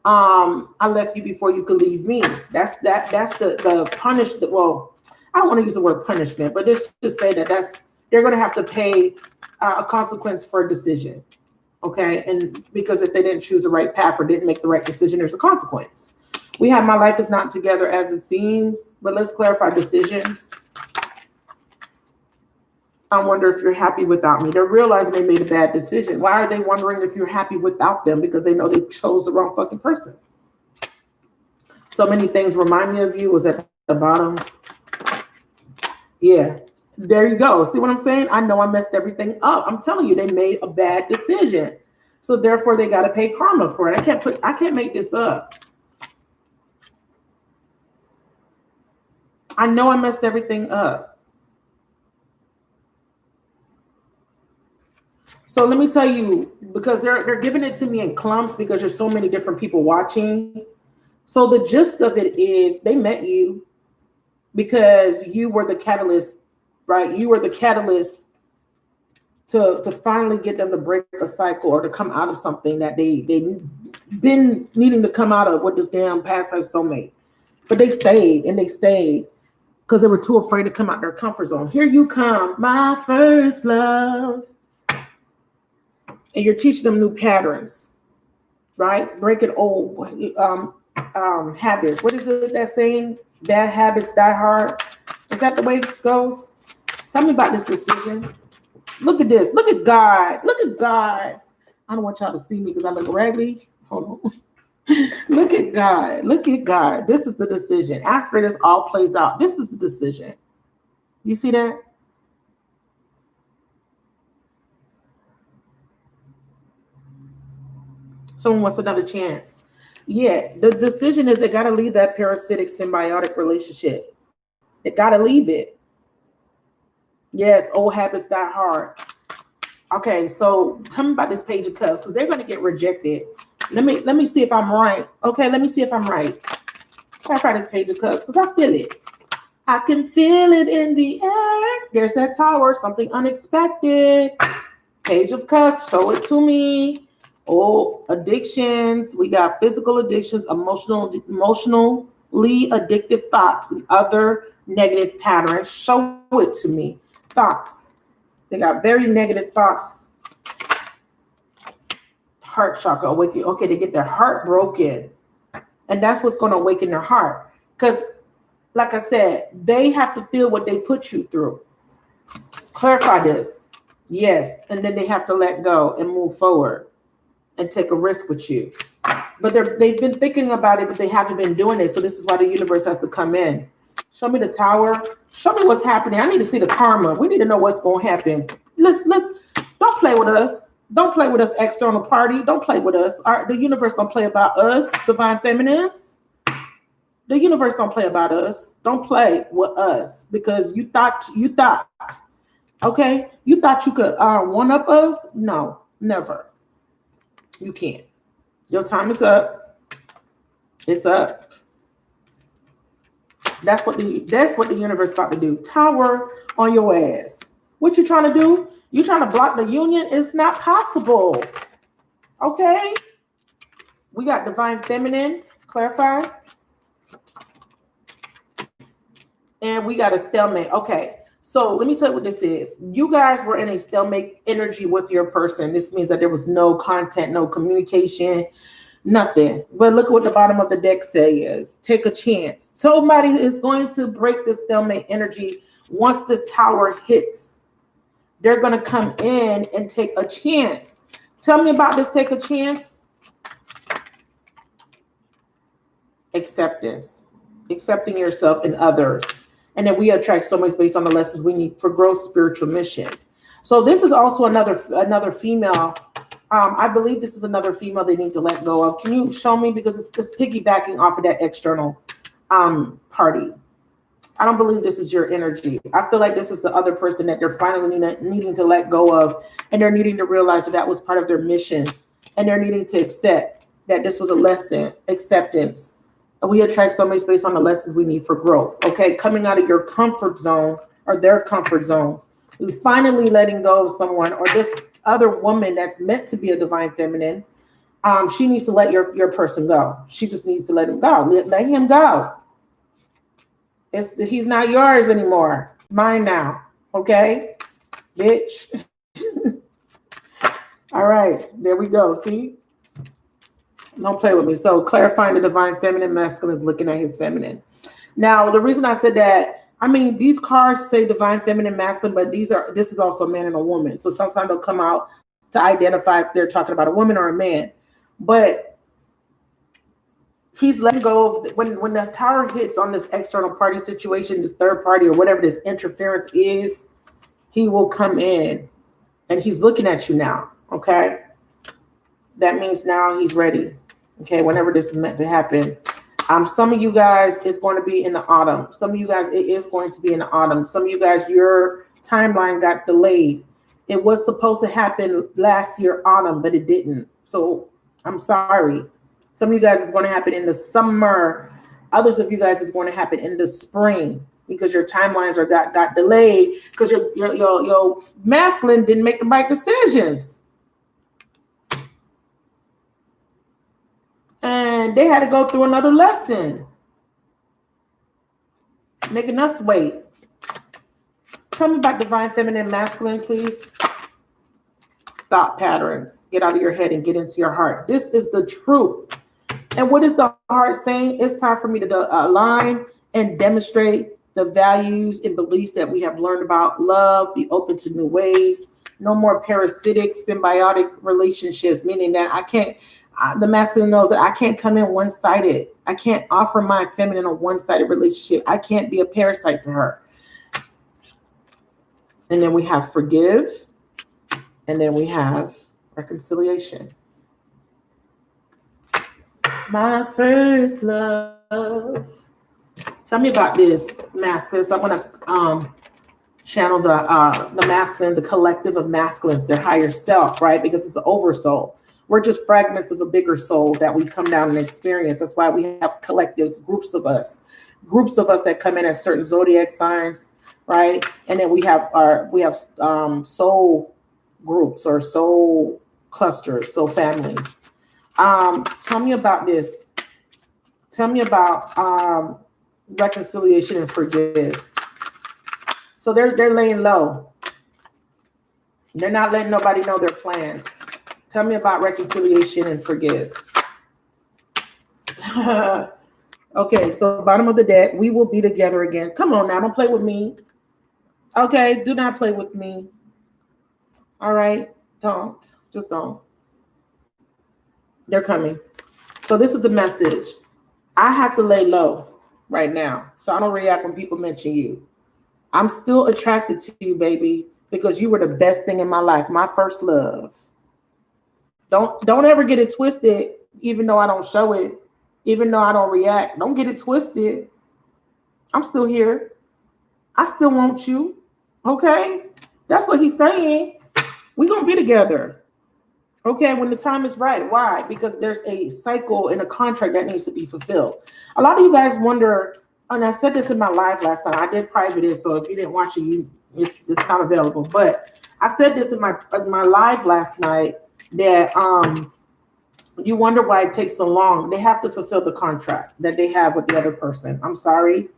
I left you before you could leave me. That's the punishment. Well, I don't want to use the word punishment, but just to say that they're going to have to pay a consequence for a decision. Okay. And because if they didn't choose the right path or didn't make the right decision, there's a consequence. We have my life is not together as it seems, but let's clarify decisions. I wonder if you're happy without me. They're realizing they made a bad decision. Why are they wondering if you're happy without them? Because they know they chose the wrong fucking person. So many things remind me of you was at the bottom. Yeah, there you go. See what I'm saying? I know I messed everything up. I'm telling you, they made a bad decision. So therefore they got to pay karma for it. I can't make this up. I know I messed everything up. So let me tell you, because they're giving it to me in clumps because there's so many different people watching. So the gist of it is they met you because you were the catalyst, right? You were the catalyst to finally get them to break a cycle or to come out of something that they been needing to come out of with this damn past life soulmate. But they stayed because they were too afraid to come out their comfort zone. Here you come, my first love. And you're teaching them new patterns, right? Breaking old habits. What is it that saying? Bad habits die hard. Is that the way it goes? Tell me about this decision. Look at this. Look at God. Look at God. I don't want y'all to see me because I look raggedy. Hold on. Look at God. Look at God. This is the decision. After this all plays out, this is the decision. You see that? Someone wants another chance. Yeah, the decision is they got to leave that parasitic symbiotic relationship. They got to leave it. Yes, old habits die hard. Okay, so tell me about this Page of Cups because they're going to get rejected. Let me see if I'm right. Okay, let me see if I'm right. Try to find this Page of Cups because I feel it. I can feel it in the air. There's that Tower, something unexpected. Page of Cups, show it to me. Oh, addictions. We got physical addictions, emotionally addictive thoughts, and other negative patterns. Show it to me. Thoughts. They got very negative thoughts. Heart chakra awaken. Okay, they get their heart broken. And that's what's going to awaken their heart. Because, like I said, they have to feel what they put you through. Clarify this. Yes. And then they have to let go and move forward and take a risk with you. But they've been thinking about it, but they haven't been doing it. So this is why the universe has to come in. Show me the Tower. Show me what's happening. I need to see the karma. We need to know what's going to happen. Let's don't play with us. Don't play with us, external party. Don't play with us. The universe don't play about us, divine feminines. The universe don't play about us. Don't play with us because you thought, okay? You thought you could one up us? No, never. You can't. Your time is up. It's up. That's what the universe about to do. Tower on your ass. What you trying to do? You trying to block the union? It's not possible. Okay? We got divine feminine. Clarify. And we got a stalemate. Okay. So let me tell you what this is. You guys were in a stalemate energy with your person. This means that there was no content, no communication, nothing. But look at what the bottom of the deck says. Take a chance. Somebody is going to break this stalemate energy once this Tower hits. They're going to come in and take a chance. Tell me about this take a chance. Acceptance. Accepting yourself and others. And then we attract soulmates based on the lessons we need for growth, spiritual mission. So this is also another female. I believe this is another female they need to let go of. Can you show me? Because it's piggybacking off of that external party. I don't believe this is your energy. I feel like this is the other person that they're finally needing to let go of. And they're needing to realize that was part of their mission. And they're needing to accept that this was a lesson, acceptance. And we attract soulmates based on the lessons we need for growth. Okay, coming out of your comfort zone or their comfort zone. Finally letting go of someone or this other woman that's meant to be a divine feminine. She needs to let your person go. She just needs to let him go. Let him go. He's not yours anymore. Mine now. Okay, bitch. All right, there we go. See? Don't play with me. So clarifying the divine feminine, masculine is looking at his feminine. Now, the reason I said that, I mean, these cards say divine feminine, masculine, but this is also a man and a woman. So sometimes they'll come out to identify if they're talking about a woman or a man. But he's letting go of when the Tower hits on this external party situation, this third party or whatever this interference is, he will come in and he's looking at you now. Okay. That means now he's ready. Okay. Whenever this is meant to happen. Some of you guys, it's going to be in the autumn. Some of you guys, it is going to be in the autumn. Some of you guys, your timeline got delayed. It was supposed to happen last year, autumn, but it didn't. So I'm sorry. Some of you guys, it's going to happen in the summer. Others of you guys, it's going to happen in the spring because your timelines got delayed because your masculine didn't make the right decisions. And they had to go through another lesson, making us wait. Tell me about divine feminine, masculine, please. Thought patterns. Get out of your head and get into your heart. This is the truth. And what is the heart saying? It's time for me to align and demonstrate the values and beliefs that we have learned about love, be open to new ways, no more parasitic, symbiotic relationships, meaning that I can't, the masculine knows that I can't come in one-sided. I can't offer my feminine a one-sided relationship. I can't be a parasite to her. And then we have forgive. And then we have reconciliation. My first love. Tell me about this, masculine. So I'm going to channel the masculine, the collective of masculines, their higher self, right? Because it's an oversoul. We're just fragments of a bigger soul that we come down and experience. That's why we have collectives, groups of us that come in as certain zodiac signs, right? And then we have soul groups or soul clusters, soul families. Tell me about this. Tell me about reconciliation and forgive. So they're laying low. They're not letting nobody know their plans. Tell me about reconciliation and forgive. Okay, so bottom of the deck, we will be together again. Come on now, don't play with me. Okay, do not play with me. All right, don't. Just don't. They're coming. So this is the message. I have to lay low right now, so I don't react when people mention you. I'm still attracted to you, baby, because you were the best thing in my life, my first love. Don't ever get it twisted, even though I don't show it, even though I don't react. Don't get it twisted. I'm still here. I still want you. Okay? That's what he's saying. We're going to be together. Okay, when the time is right. Why? Because there's a cycle and a contract that needs to be fulfilled. A lot of you guys wonder, and I said this in my live last time. I did private it, so if you didn't watch it, it's not available. But I said this in my live last night that you wonder why it takes so long. They have to fulfill the contract that they have with the other person. I'm sorry,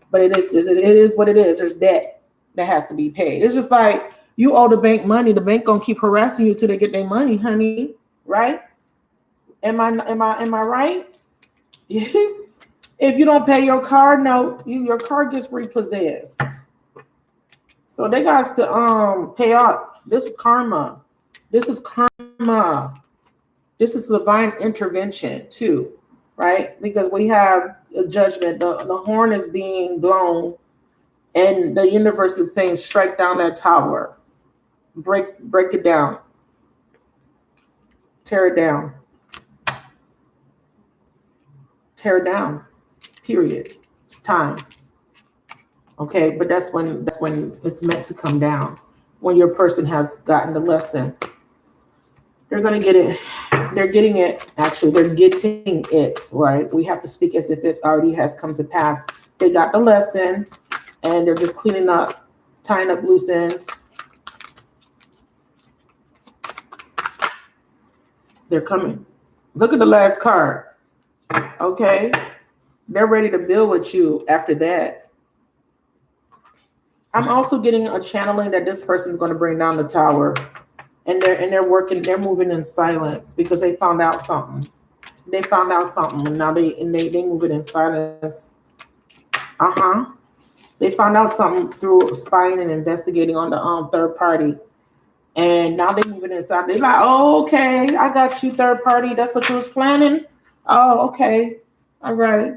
but it is what it is. There's debt that has to be paid. It's just like you owe the bank money. The bank gonna keep harassing you till they get their money, honey. Right? Am I right? If you don't pay your car note, your car gets repossessed. So they got to pay off. This is karma. This is karma. This is divine intervention too, right? Because we have a judgment. The horn is being blown, and the universe is saying, strike down that tower. Break it down. Tear it down. Tear it down. Period. It's time. Okay, but that's when it's meant to come down. When your person has gotten the lesson. They're going to get it. They're getting it. Actually, they're getting it, right? We have to speak as if it already has come to pass. They got the lesson, and they're just cleaning up, tying up loose ends. They're coming. Look at the last card. Okay. They're ready to build with you after that. I'm also getting a channeling that this person's going to bring down the tower. And they're moving in silence because they found out something. They found out something, and now they moving in silence. They found out something through spying and investigating on the third party, and now they moving in silence. They're like, oh, okay, I got you, third party. That's what you was planning. Oh, okay, all right,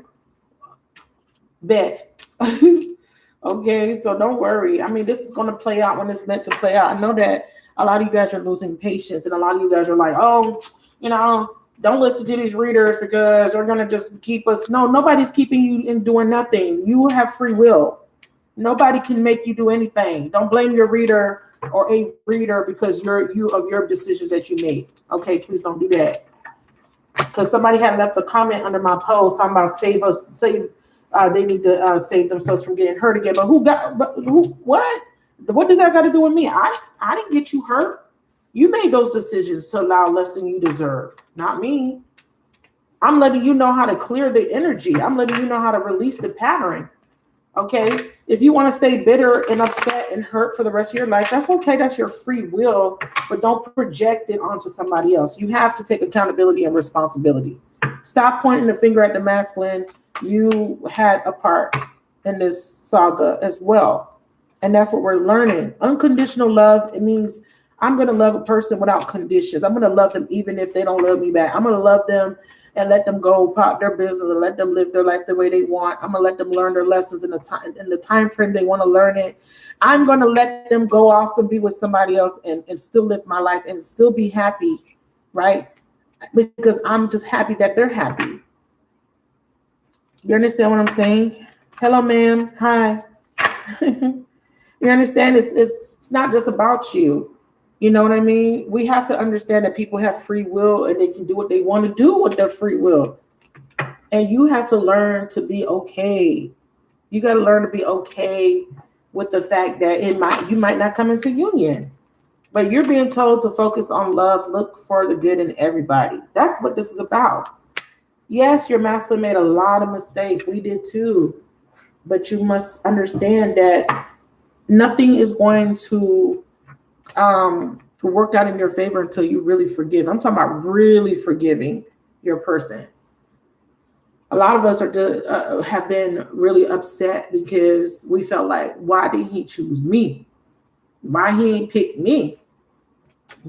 bet. Okay, so don't worry. I mean, this is going to play out when it's meant to play out. I know that a lot of you guys are losing patience, and a lot of you guys are like, oh, don't listen to these readers because they're going to just keep us. No, nobody's keeping you in doing nothing. You have free will. Nobody can make you do anything. Don't blame your reader or a reader because of your decisions that you made. Okay, please don't do that. Because somebody had left a comment under my post talking about they need to save themselves from getting hurt again. But what? What does that got to do with me? I didn't get you hurt. You made those decisions to allow less than you deserve, not me. I'm letting you know how to clear the energy. I'm letting you know how to release the pattern. Okay? If you want to stay bitter and upset and hurt for the rest of your life, that's okay. That's your free will, but don't project it onto somebody else. You have to take accountability and responsibility. Stop pointing the finger at the masculine. You had a part in this saga as well. And that's what we're learning. Unconditional love, it means I'm going to love a person without conditions. I'm going to love them even if they don't love me back. I'm going to love them and let them go pop their business and let them live their life the way they want. I'm going to let them learn their lessons in the time frame they want to learn it. I'm going to let them go off and be with somebody else and still live my life and still be happy, right? Because I'm just happy that they're happy. You understand what I'm saying? Hello, ma'am. Hi. You understand? It's not just about you. You know what I mean? We have to understand that people have free will and they can do what they want to do with their free will. And you have to learn to be okay. You got to learn to be okay with the fact that you might not come into union. But you're being told to focus on love, look for the good in everybody. That's what this is about. Yes, your masculine made a lot of mistakes. We did too. But you must understand that nothing is going to work out in your favor until you really forgive. I'm talking about really forgiving your person. A lot of us have been really upset because we felt like, why did he choose me? Why he ain't pick me?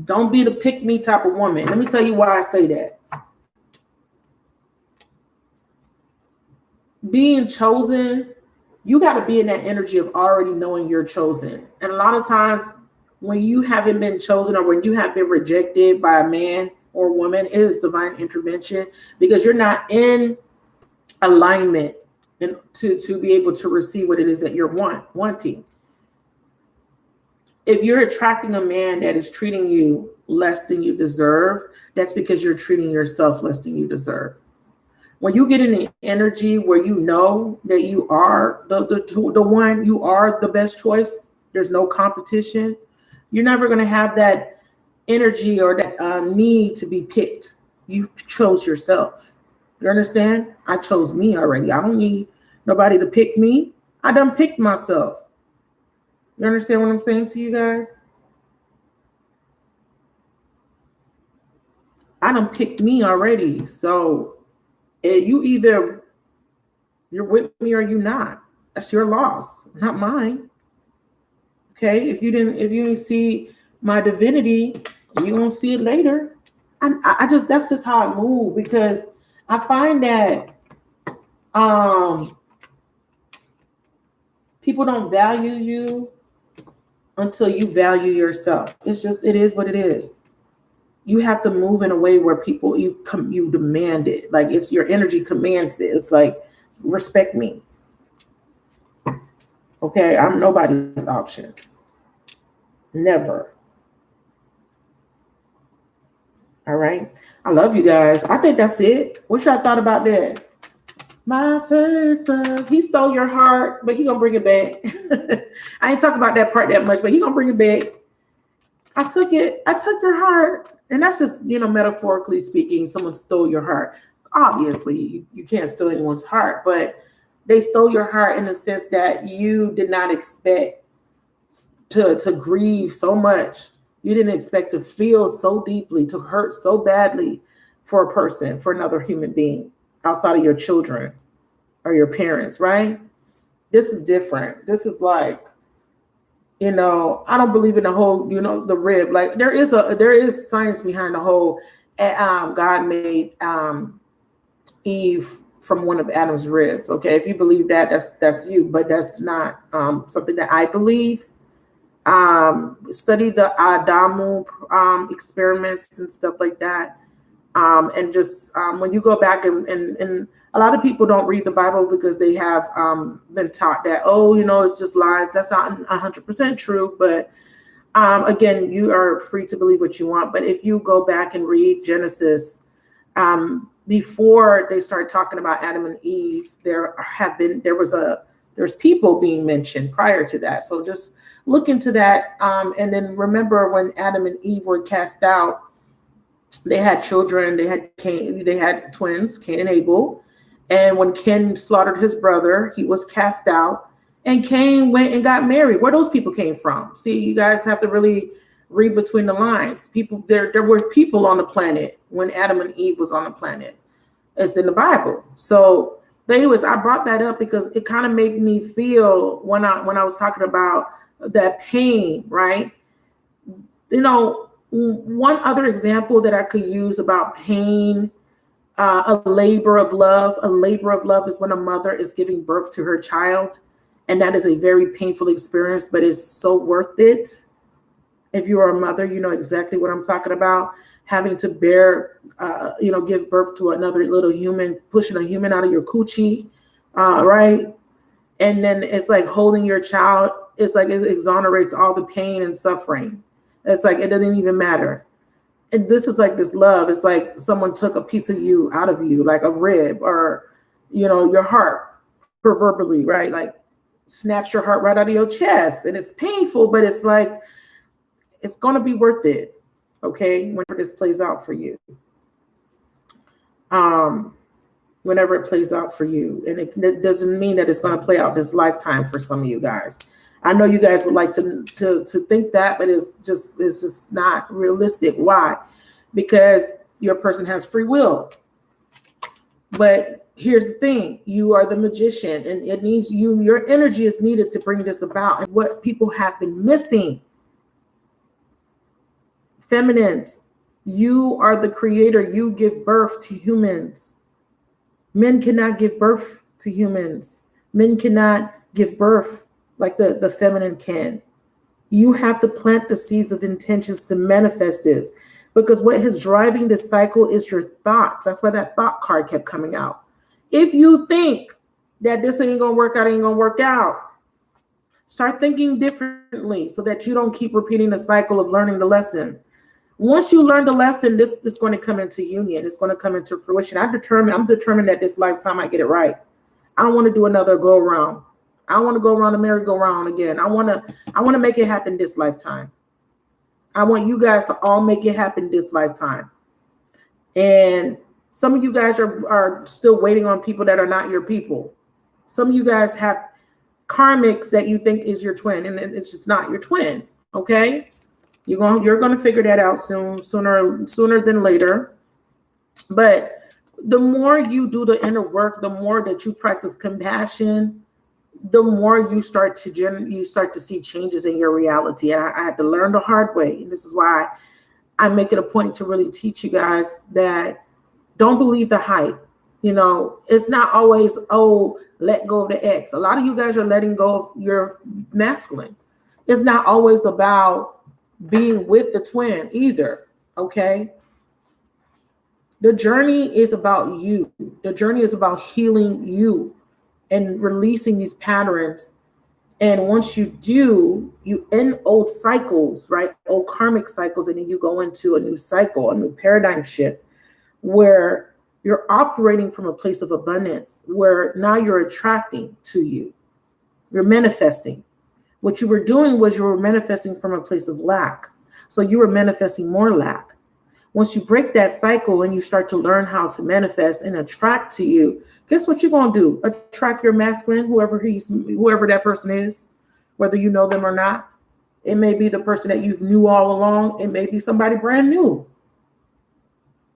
Don't be the pick me type of woman. Let me tell you why I say that. Being chosen, you got to be in that energy of already knowing you're chosen. And a lot of times when you haven't been chosen or when you have been rejected by a man or woman, it is divine intervention because you're not in alignment and to be able to receive what it is that you're wanting. If you're attracting a man that is treating you less than you deserve, that's because you're treating yourself less than you deserve. When you get in the energy where you know that you are the one, you are the best choice, there's no competition, you're never going to have that energy or that need to be picked. You chose yourself. You understand? I chose me already. I don't need nobody to pick me. I done picked myself. You understand what I'm saying to you guys? I done picked me already. So you're with me or you not. That's your loss, not mine. Okay. If you didn't see my divinity, you won't see it later. That's just how I move because I find that people don't value you until you value yourself. It is what it is. You have to move in a way where people, you demand it. Like it's your energy commands it. It's like, respect me. Okay, I'm nobody's option. Never. All right. I love you guys. I think that's it. What y'all thought about that? My first love. He stole your heart, but he gonna bring it back. I ain't talking about that part that much, but he gonna bring it back. I took your heart. And that's just, metaphorically speaking, someone stole your heart. Obviously, you can't steal anyone's heart, but they stole your heart in the sense that you did not expect to grieve so much. You didn't expect to feel so deeply, to hurt so badly for a person, for another human being outside of your children or your parents, right? This is different. This is like, I don't believe in the whole, the rib. Like there is science behind the whole. God made Eve from one of Adam's ribs. Okay, if you believe that, that's you, but that's not something that I believe. Study the Adamu experiments and stuff like that, and just when you go back and a lot of people don't read the Bible because they have been taught that, it's just lies. That's not 100% true. But again, you are free to believe what you want. But if you go back and read Genesis, before they started talking about Adam and Eve, there's people being mentioned prior to that. So just look into that. And then remember when Adam and Eve were cast out, they had children. They had twins, Cain and Abel. And when Cain slaughtered his brother, he was cast out. And Cain went and got married. Where those people came from? See, you guys have to really read between the lines. People, there were people on the planet when Adam and Eve was on the planet. It's in the Bible. So, but anyways, I brought that up because it kind of made me feel when I was talking about that pain, right? One other example that I could use about pain, a labor of love. A labor of love is when a mother is giving birth to her child. And that is a very painful experience, but it's so worth it. If you are a mother, you know exactly what I'm talking about. Having to give birth to another little human, pushing a human out of your coochie, right? And then it's like holding your child it's like it exonerates all the pain and suffering. It's like it doesn't even matter. And this is like this love. It's like someone took a piece of you out of you, like a rib or, your heart, proverbially, right? Like snatch your heart right out of your chest. And it's painful, but it's like, it's going to be worth it. Okay. Whenever this plays out for you. Whenever it plays out for you. And it doesn't mean that it's going to play out this lifetime for some of you guys. I know you guys would like to think that, but it's just not realistic. Why? Because your person has free will. But here's the thing, you are the magician, and it needs your energy is needed to bring this about. And what people have been missing, feminines, you are the creator. You give birth to humans. Men cannot give birth to humans. Men cannot give birth like the feminine can. You have to plant the seeds of intentions to manifest this, because what is driving this cycle is your thoughts. That's why that thought card kept coming out. If you think that this ain't gonna work out, start thinking differently so that you don't keep repeating the cycle of learning the lesson. Once you learn the lesson, this is going to come into union. It's going to come into fruition. I'm determined that this lifetime I get it right. I don't want to do another go around. I don't want to go around the merry-go-round again. I want to make it happen this lifetime. I want you guys to all make it happen this lifetime. And some of you guys are still waiting on people that are not your people. Some of you guys have karmics that you think is your twin, and it's just not your twin. Okay, you're gonna figure that out sooner than later. But the more you do the inner work, the more that you practice compassion, the more you start to see changes in your reality. And I had to learn the hard way. And this is why I make it a point to really teach you guys that don't believe the hype. It's not always, let go of the ex. A lot of you guys are letting go of your masculine. It's not always about being with the twin either. Okay. The journey is about you. The journey is about healing you and releasing these patterns. And once you do, you end old cycles, right? Old karmic cycles. And then you go into a new cycle, a new paradigm shift where you're operating from a place of abundance, where now you're attracting to you. You're manifesting. What you were doing was you were manifesting from a place of lack. So you were manifesting more lack. Once you break that cycle and you start to learn how to manifest and attract to you, guess what you're going to do? Attract your masculine, whoever that person is, whether you know them or not. It may be the person that you knew all along. It may be somebody brand new.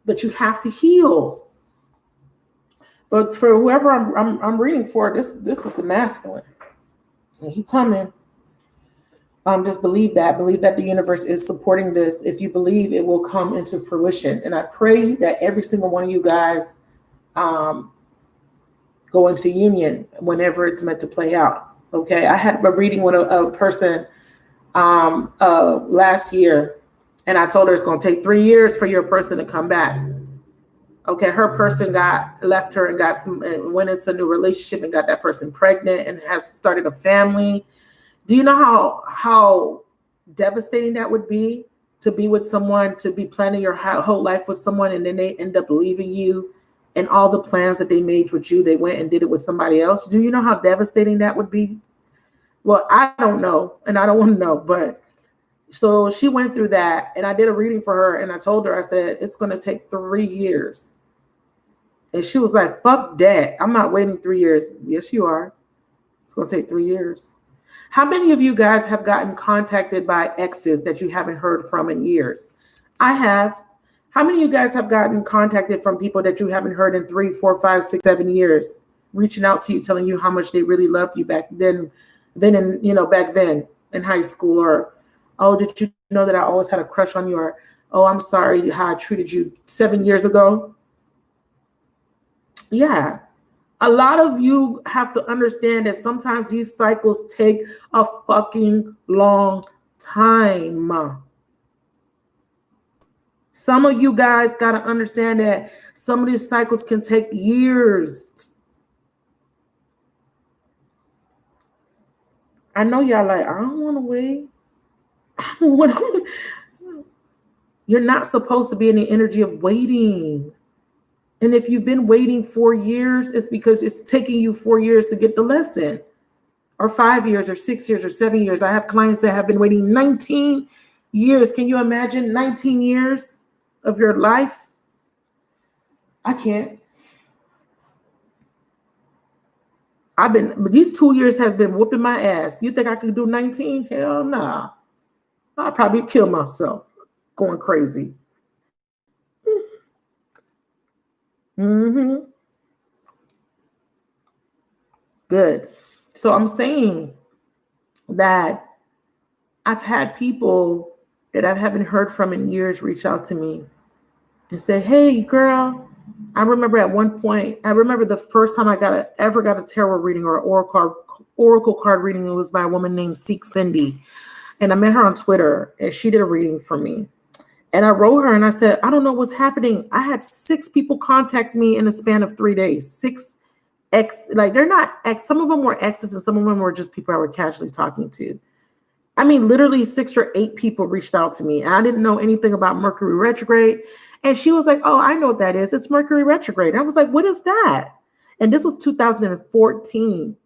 But you have to heal. But for whoever I'm reading for, this is the masculine. And he coming. Just believe that the universe is supporting this. If you believe, it will come into fruition. And I pray that every single one of you guys go into union whenever it's meant to play out. Okay. I had a reading with a person last year, and I told her it's going to take 3 years for your person to come back. Okay. Her person left her and went into a new relationship and got that person pregnant and has started a family. Do you know how devastating that would be to be with someone, to be planning your whole life with someone, and then they end up leaving you, and all the plans that they made with you, they went and did it with somebody else? Do you know how devastating that would be? Well, I don't know, and I don't want to know, but so she went through that, and I did a reading for her, and I told her, I said, it's going to take 3 years. And she was like, fuck that. I'm not waiting 3 years. Yes, you are. It's going to take 3 years. How many of you guys have gotten contacted by exes that you haven't heard from in years? I have. How many of you guys have gotten contacted from people that you haven't heard in 3, 4, 5, 6, 7 years, reaching out to you, telling you how much they really loved you back then in high school? Or, oh, did you know that I always had a crush on you? Or, oh, I'm sorry how I treated you 7 years ago. Yeah. A lot of you have to understand that sometimes these cycles take a fucking long time. Some of you guys got to understand that some of these cycles can take years. I know y'all like, I don't want to wait. You're not supposed to be in the energy of waiting. And if you've been waiting 4 years, it's because it's taking you 4 years to get the lesson, or 5 years, or 6 years, or 7 years. I have clients that have been waiting 19 years. Can you imagine 19 years of your life? I can't. These 2 years has been whooping my ass. You think I could do 19? Hell nah. I'll probably kill myself going crazy. Mm-hmm. Good. So I'm saying that I've had people that I haven't heard from in years reach out to me and say, hey, girl, I remember at one point, I remember the first time I ever got a tarot reading or oracle card reading. It was by a woman named Seek Cindy. And I met her on Twitter, and she did a reading for me. And I wrote her and I said, I don't know what's happening. I had 6 people contact me in a span of 3 days. 6 ex, like they're not ex. Some of them were exes and some of them were just people I were casually talking to. I mean, literally 6 or 8 people reached out to me. And I didn't know anything about Mercury retrograde. And she was like, oh, I know what that is. It's Mercury retrograde. And I was like, what is that? And this was 2014.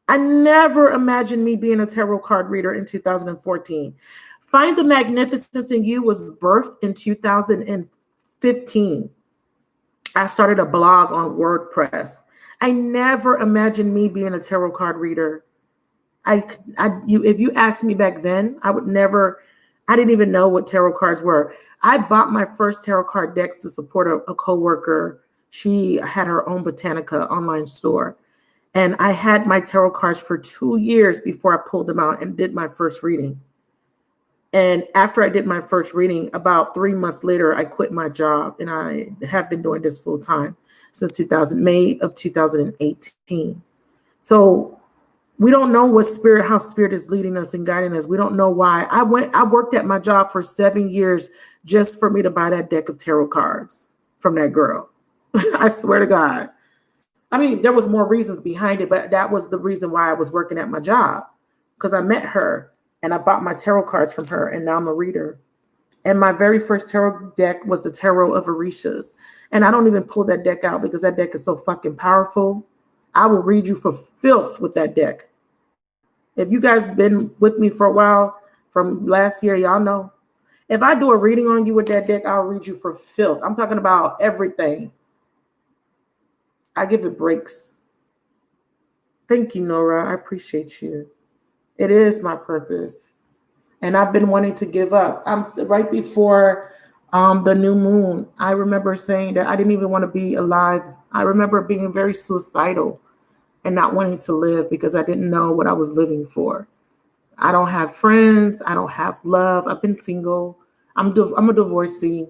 I never imagined me being a tarot card reader in 2014. Find the Magnificence in You was birthed in 2015. I started a blog on WordPress. I never imagined me being a tarot card reader. If you asked me back then, I didn't even know what tarot cards were. I bought my first tarot card decks to support a coworker. She had her own Botanica online store. And I had my tarot cards for 2 years before I pulled them out and did my first reading. And after I did my first reading, about 3 months later, I quit my job. And I have been doing this full time since May of 2018. So we don't know how spirit is leading us and guiding us. We don't know why. I worked at my job for 7 years just for me to buy that deck of tarot cards from that girl. I swear to God. I mean, there was more reasons behind it, but that was the reason why I was working at my job, because I met her and I bought my tarot cards from her, and now I'm a reader. And my very first tarot deck was the Tarot of Orishas. And I don't even pull that deck out because that deck is so fucking powerful. I will read you for filth with that deck. If you guys been with me for a while from last year, y'all know. If I do a reading on you with that deck, I'll read you for filth. I'm talking about everything. I give it breaks. Thank you, Nora. I appreciate you. It is my purpose. And I've been wanting to give up. Right before the new moon, I remember saying that I didn't even want to be alive. I remember being very suicidal and not wanting to live because I didn't know what I was living for. I don't have friends. I don't have love. I've been single. I'm a divorcee.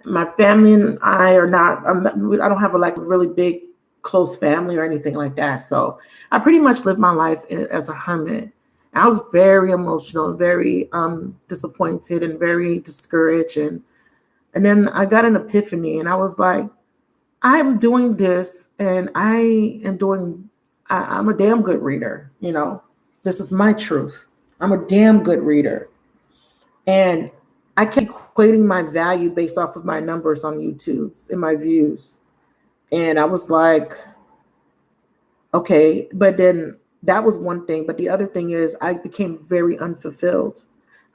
My family and I are not, I don't have a really big close family or anything like that. So I pretty much lived my life as a hermit. I was very emotional, very disappointed and very discouraged. And then I got an epiphany and I was like, I'm doing this and I'm a damn good reader. You know, this is my truth. I'm a damn good reader. And I kept equating my value based off of my numbers on YouTube and my views. And I was like, okay, but then that was one thing. But the other thing is I became very unfulfilled.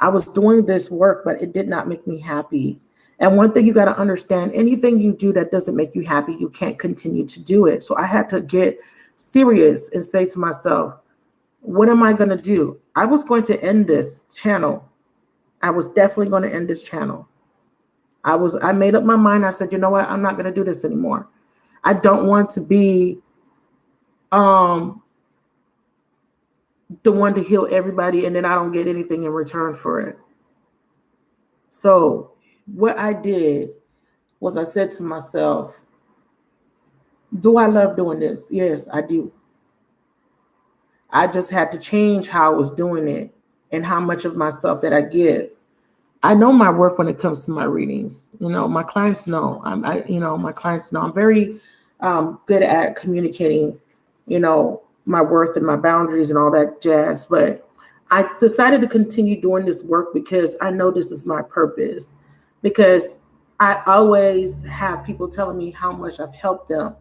I was doing this work, but it did not make me happy. And one thing you got to understand, anything you do that doesn't make you happy, you can't continue to do it. So I had to get serious and say to myself, what am I going to do? I was going to end this channel. I was definitely going to end this channel. I made up my mind. I said, you know what? I'm not going to do this anymore. I don't want to be the one to heal everybody and then I don't get anything in return for it. So what I did was I said to myself, do I love doing this? Yes, I do. I just had to change how I was doing it and how much of myself that I give. I know my worth when it comes to my readings. You know, my clients know. My clients know I'm very good at communicating, my worth and my boundaries and all that jazz. But I decided to continue doing this work because I know this is my purpose. Because I always have people telling me how much I've helped them.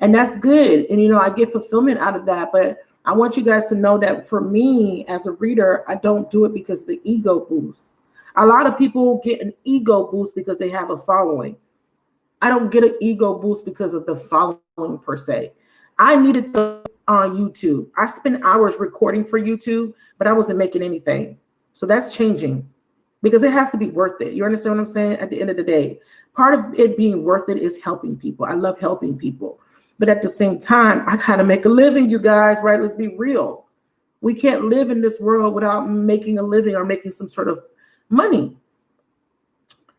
And that's good. And, I get fulfillment out of that. But I want you guys to know that for me as a reader, I don't do it because of the ego boost. A lot of people get an ego boost because they have a following. I don't get an ego boost because of the following per se. I needed the on YouTube. I spent hours recording for YouTube, but I wasn't making anything. So that's changing because it has to be worth it. You understand what I'm saying? At the end of the day, part of it being worth it is helping people. I love helping people. But at the same time, I gotta make a living, you guys, right? Let's be real. We can't live in this world without making a living or making some sort of money.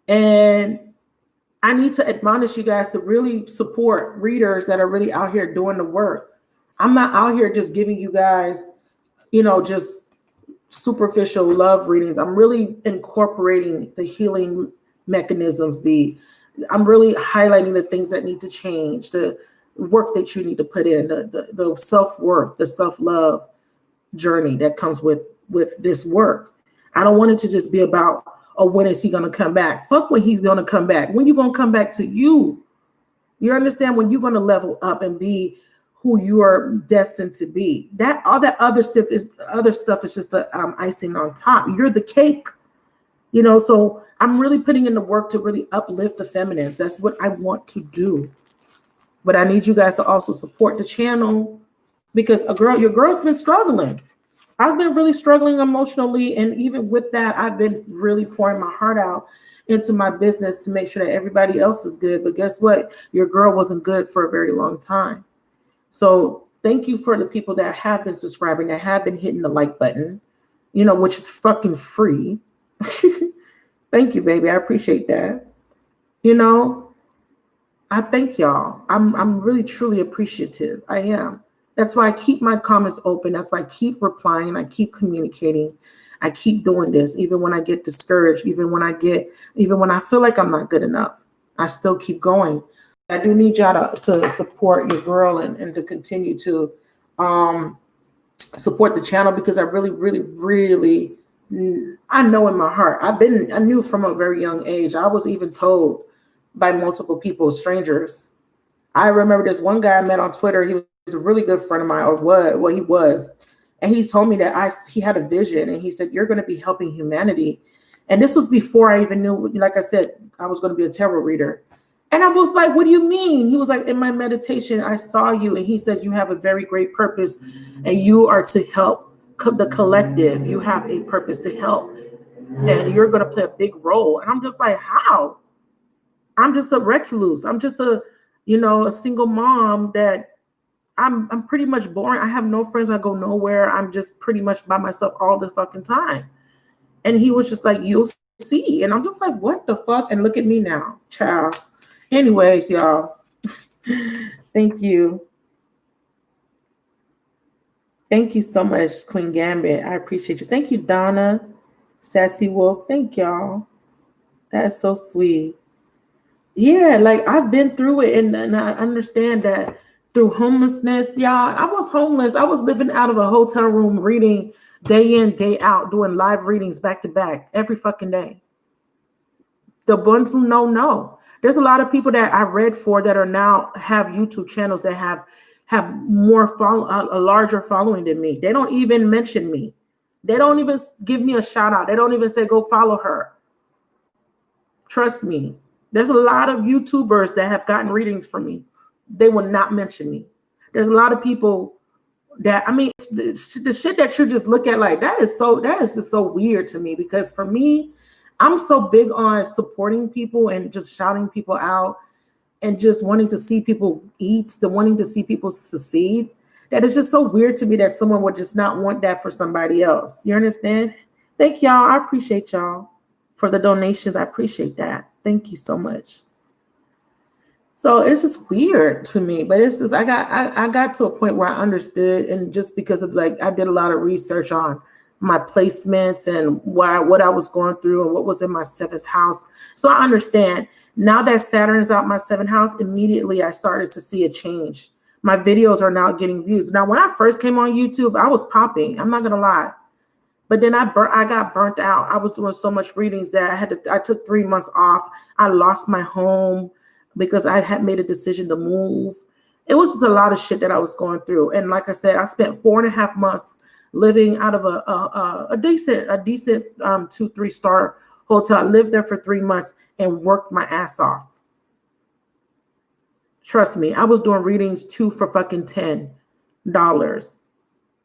And I need to admonish you guys to really support readers that are really out here doing the work. I'm not out here just giving you guys, just superficial love readings. I'm really incorporating the healing mechanisms. I'm really highlighting the things that need to change, the work that you need to put in, the self-worth, the self-love journey that comes with this work. I don't want it to just be about, oh, when is he going to come back? Fuck when he's going to come back. When you going to come back to you? You understand? When you're going to level up and be who you are destined to be. That all that other stuff is just the icing on top. You're the cake. So I'm really putting in the work to really uplift the feminines. That's what I want to do. But I need you guys to also support the channel because your girl's been struggling. I've been really struggling emotionally. And even with that, I've been really pouring my heart out into my business to make sure that everybody else is good. But guess what? Your girl wasn't good for a very long time. So thank you for the people that have been subscribing, that have been hitting the like button, which is fucking free. Thank you, baby. I appreciate that. I thank y'all. I'm really, truly appreciative. I am. That's why I keep my comments open. That's why I keep replying. I keep communicating. I keep doing this, even when I get discouraged, even when I feel like I'm not good enough. I still keep going. I do need y'all to support your girl and to continue to support the channel because I really, really, really, I know in my heart, I knew from a very young age. I was even told by multiple people, strangers. I remember this one guy I met on Twitter. He was a really good friend of mine, or what he was. And he told me that he had a vision and he said, you're going to be helping humanity. And this was before I even knew, like I said, I was going to be a tarot reader. And I was like, what do you mean? He was like, in my meditation, I saw you. And he said, you have a very great purpose and you are to help the collective. You have a purpose to help and you're going to play a big role. And I'm just like, how? I'm just a recluse. I'm just a single mom that I'm pretty much boring. I have no friends. I go nowhere. I'm just pretty much by myself all the fucking time. And he was just like, you'll see. And I'm just like, what the fuck? And look at me now, child. Anyways, y'all, thank you. Thank you so much, Queen Gambit. I appreciate you. Thank you, Donna, Sassy Wolf. Thank y'all. That is so sweet. Yeah, like I've been through it and I understand that through homelessness, y'all. I was homeless. I was living out of a hotel room reading day in, day out, doing live readings back to back every fucking day. The ones who know. There's a lot of people that I read for that are now have YouTube channels that have more a larger following than me. They don't even mention me. They don't even give me a shout out. They don't even say, go follow her. Trust me. There's a lot of YouTubers that have gotten readings from me. They will not mention me. There's a lot of people that, the shit that you just look at like, that is just so weird to me because for me, I'm so big on supporting people and just shouting people out and just wanting to see people eat, wanting to see people succeed. That is just so weird to me that someone would just not want that for somebody else. You understand? Thank y'all. I appreciate y'all for the donations. I appreciate that. Thank you so much. So it's just weird to me, but it's just I got to a point where I understood, and just because of I did a lot of research on my placements and what I was going through and what was in my 7th house. So I understand now that Saturn is out my 7th house, immediately I started to see a change. My videos are now getting views. Now, when I first came on YouTube, I was popping. I'm not gonna lie. But then I got burnt out. I was doing so much readings that I took 3 months off. I lost my home because I had made a decision to move. It was just a lot of shit that I was going through. And like I said, I spent 4.5 months living out of a decent 2-3 star hotel. I lived there for 3 months and worked my ass off. Trust me, I was doing readings 2 for fucking $10.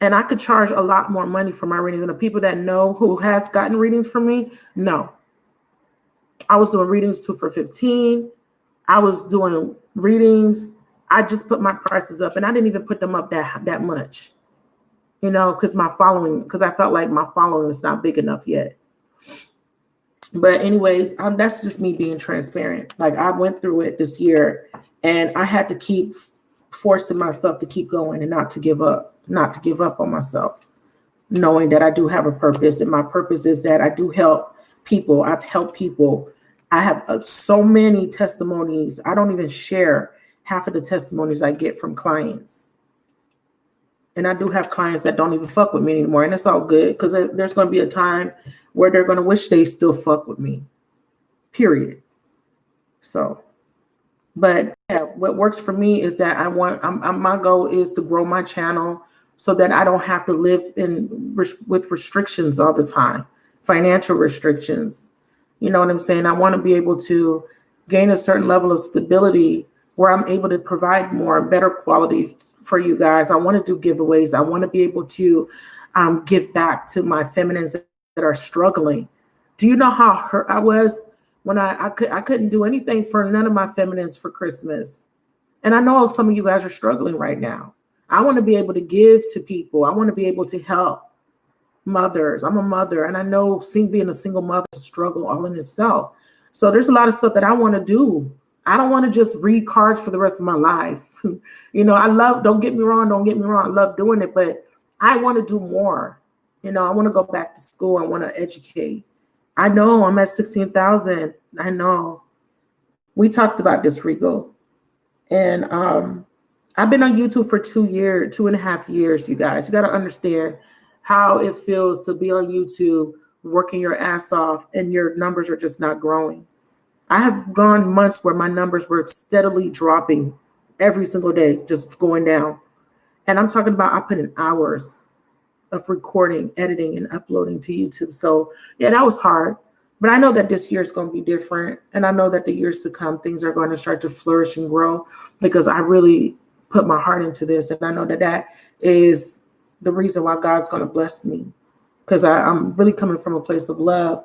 And I could charge a lot more money for my readings. And the people that know who has gotten readings from me, no. I was doing readings 2 for 15. I was doing readings. I just put my prices up, and I didn't even put them up that much. You know, because I felt like my following is not big enough yet. But anyways, that's just me being transparent. Like, I went through it this year, and I had to keep forcing myself to keep going and not to give up on myself, knowing that I do have a purpose. And my purpose is that I do help people. I've helped people. I have so many testimonies. I don't even share half of the testimonies I get from clients. And I do have clients that don't even fuck with me anymore. And it's all good, because there's going to be a time where they're going to wish they still fuck with me, period. So, but yeah, what works for me is that my goal is to grow my channel so that I don't have to live with restrictions all the time, financial restrictions. You know what I'm saying? I want to be able to gain a certain level of stability where I'm able to provide more, better quality for you guys. I want to do giveaways. I want to be able to give back to my feminines that are struggling. Do you know how hurt I was when I couldn't do anything for none of my feminines for Christmas? And I know some of you guys are struggling right now. I want to be able to give to people. I want to be able to help mothers. I'm a mother, and I know being a single mother is a struggle all in itself. So there's a lot of stuff that I want to do. I don't want to just read cards for the rest of my life. You know, don't get me wrong. I love doing it, but I want to do more. You know, I want to go back to school. I want to educate. I know I'm at 16,000. I know. We talked about this, Rigo. And I've been on YouTube for 2.5 years, you guys. You got to understand how it feels to be on YouTube, working your ass off, and your numbers are just not growing. I have gone months where my numbers were steadily dropping every single day, just going down. And I'm talking about I put in hours of recording, editing, and uploading to YouTube. So yeah, that was hard. But I know that this year is going to be different. And I know that the years to come, things are going to start to flourish and grow, because I really put my heart into this. And I know that is the reason why God's going to bless me, because I'm really coming from a place of love.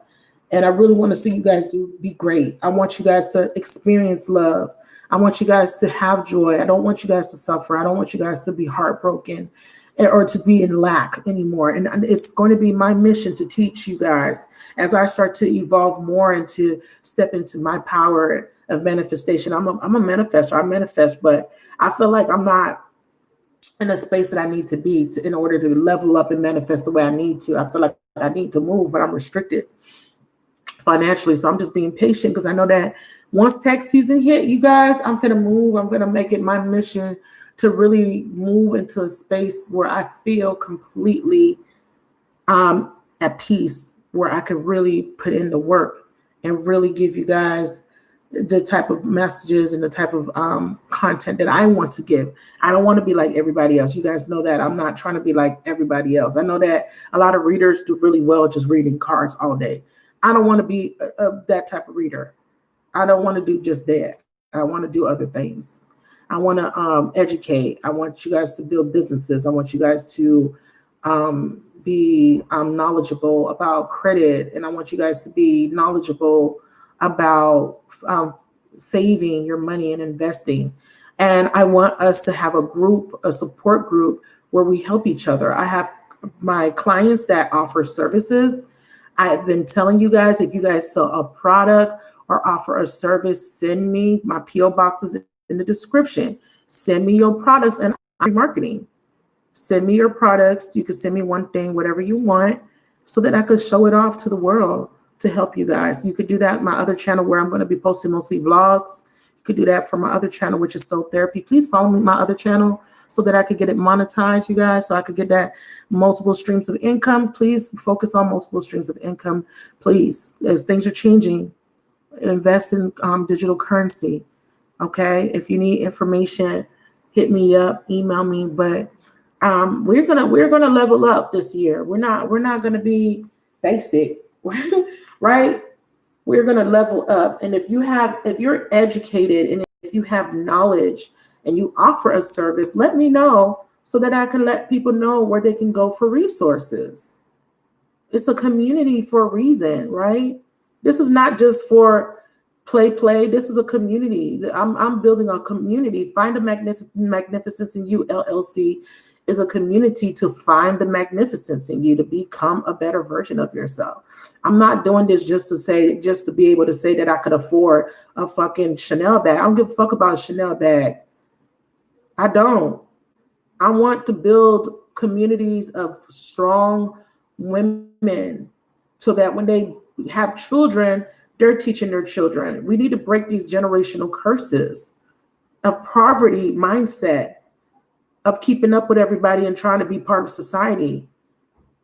And I really want to see you guys be great. I want you guys to experience love. I want you guys to have joy. I don't want you guys to suffer. I don't want you guys to be heartbroken or to be in lack anymore. And it's going to be my mission to teach you guys as I start to evolve more and to step into my power of manifestation. I'm a manifestor. I manifest, but I feel like I'm not in a space that I need to be in order to level up and manifest the way I need to. I feel like I need to move, but I'm restricted financially. So I'm just being patient, because I know that once tax season hit, you guys, I'm going to move. I'm going to make it my mission to really move into a space where I feel completely at peace, where I can really put in the work and really give you guys the type of messages and the type of content that I want to give. I don't want to be like everybody else. You guys know that I'm not trying to be like everybody else. I know that a lot of readers do really well just reading cards all day. I don't want to be that type of reader. I don't want to do just that. I want to do other things. I want to educate. I want you guys to build businesses. I want you guys to be knowledgeable about credit. And I want you guys to be knowledgeable about saving your money and investing. And I want us to have a support group where we help each other. I have my clients that offer services. I've been telling you guys, if you guys sell a product or offer a service, send me. My PO box is in the description. Send me your products, and I'm marketing. Send me your products. You can send me one thing, whatever you want, so that I could show it off to the world to help you guys. You could do that in my other channel, where I'm going to be posting mostly vlogs. You could do that for my other channel, which is Soul Therapy. Please follow me my other channel so that I could get it monetized, you guys, so I could get that multiple streams of income. Please focus on multiple streams of income, please. As things are changing, invest in digital currency, okay? If you need information, hit me up, email me. But we're gonna level up this year. We're not gonna be basic, right? We're gonna level up. And if you're educated and if you have knowledge and you offer a service, let me know so that I can let people know where they can go for resources. It's a community for a reason, right? This is not just for play. This is a community. I'm building a community. Find a Magnificence in You, LLC is a community to find the magnificence in you, to become a better version of yourself. I'm not doing this just to be able to say that I could afford a fucking Chanel bag. I don't give a fuck about a Chanel bag. I don't. I want to build communities of strong women so that when they have children, they're teaching their children. We need to break these generational curses of poverty mindset, of keeping up with everybody and trying to be part of society.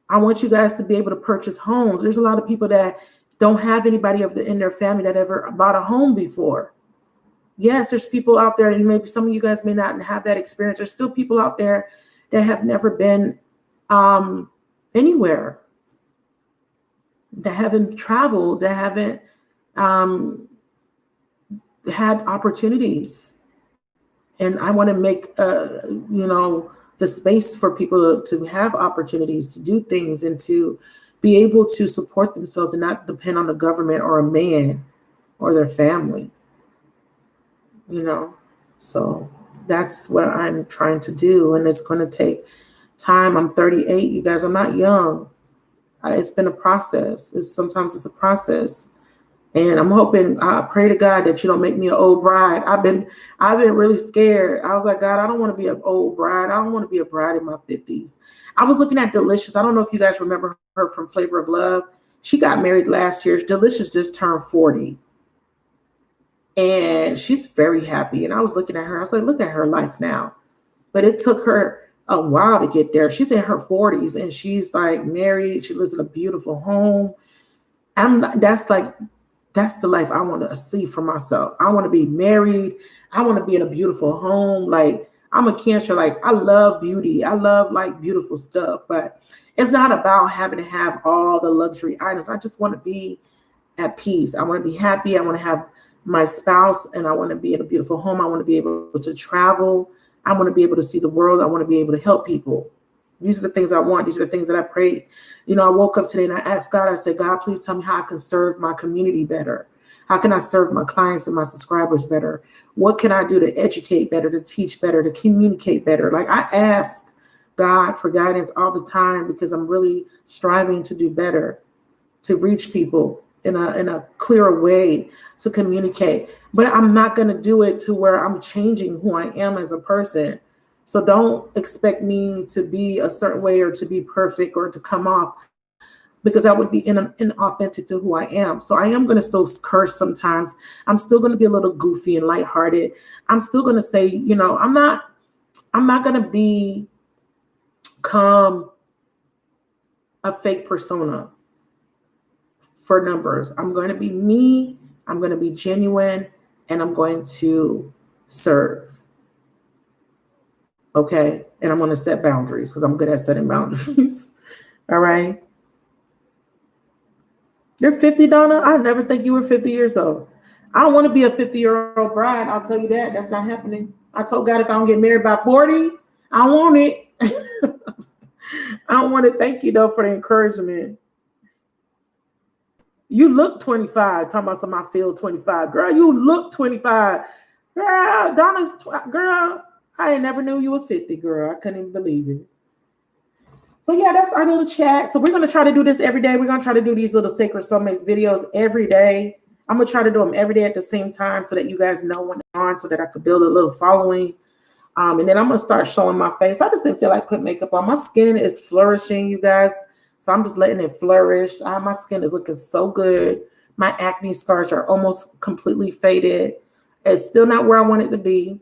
I want you guys to be able to purchase homes. There's a lot of people that don't have anybody in their family that ever bought a home before. Yes, there's people out there, and maybe some of you guys may not have that experience. There's still people out there that have never been anywhere, that haven't traveled, that haven't had opportunities. And I want to make, the space for people to have opportunities to do things and to be able to support themselves and not depend on the government or a man or their family. So that's what I'm trying to do. And it's going to take time. I'm 38, you guys. I'm not young. It's been a process. Sometimes it's a process. And I'm hoping, I pray to God that you don't make me an old bride. I've been really scared. I was like, God, I don't want to be an old bride. I don't want to be a bride in my 50s. I was looking at Delicious. I don't know if you guys remember her from Flavor of Love. She got married last year. Delicious just turned 40. And she's very happy. And I was looking at her. I was like, look at her life now. But it took her a while to get there. She's in her 40s and she's like married. She lives in a beautiful home. That's the life I want to see for myself. I want to be married. I want to be in a beautiful home. Like, I'm a Cancer. Like, I love beauty. I love like beautiful stuff, but it's not about having to have all the luxury items. I just want to be at peace. I want to be happy. I want to have my spouse and I want to be in a beautiful home. I want to be able to travel. I want to be able to see the world. I want to be able to help people. These are the things I want. These are the things that I prayed. I woke up today and I asked God, I said, God, please tell me how I can serve my community better. How can I serve my clients and my subscribers better? What can I do to educate better, to teach better, to communicate better? Like, I ask God for guidance all the time because I'm really striving to do better, to reach people in a clearer way, to communicate. But I'm not going to do it to where I'm changing who I am as a person. So don't expect me to be a certain way or to be perfect or to come off, because that would be inauthentic to who I am. So I am going to still curse sometimes. I'm still going to be a little goofy and lighthearted. I'm still going to say, I'm not going to become a fake persona for numbers. I'm going to be me. I'm going to be genuine, and I'm going to serve. Okay. And I'm going to set boundaries because I'm good at setting boundaries. All right. You're 50, Donna? I never think you were 50 years old. I don't want to be a 50-year-old bride. I'll tell you that. That's not happening. I told God if I don't get married by 40, I don't want it. I don't want it. Thank you, though, for the encouragement. You look 25. Talking about something, I feel 25. Girl, you look 25. Girl, girl, I never knew you was 50, girl. I couldn't even believe it. So yeah, that's our little chat. So we're going to try to do this every day. We're going to try to do these little Sacred Soulmates videos every day. I'm going to try to do them every day at the same time so that you guys know when they're on, so that I could build a little following. And then I'm going to start showing my face. I just didn't feel like putting makeup on. My skin is flourishing, you guys. So I'm just letting it flourish. My skin is looking so good. My acne scars are almost completely faded. It's still not where I want it to be.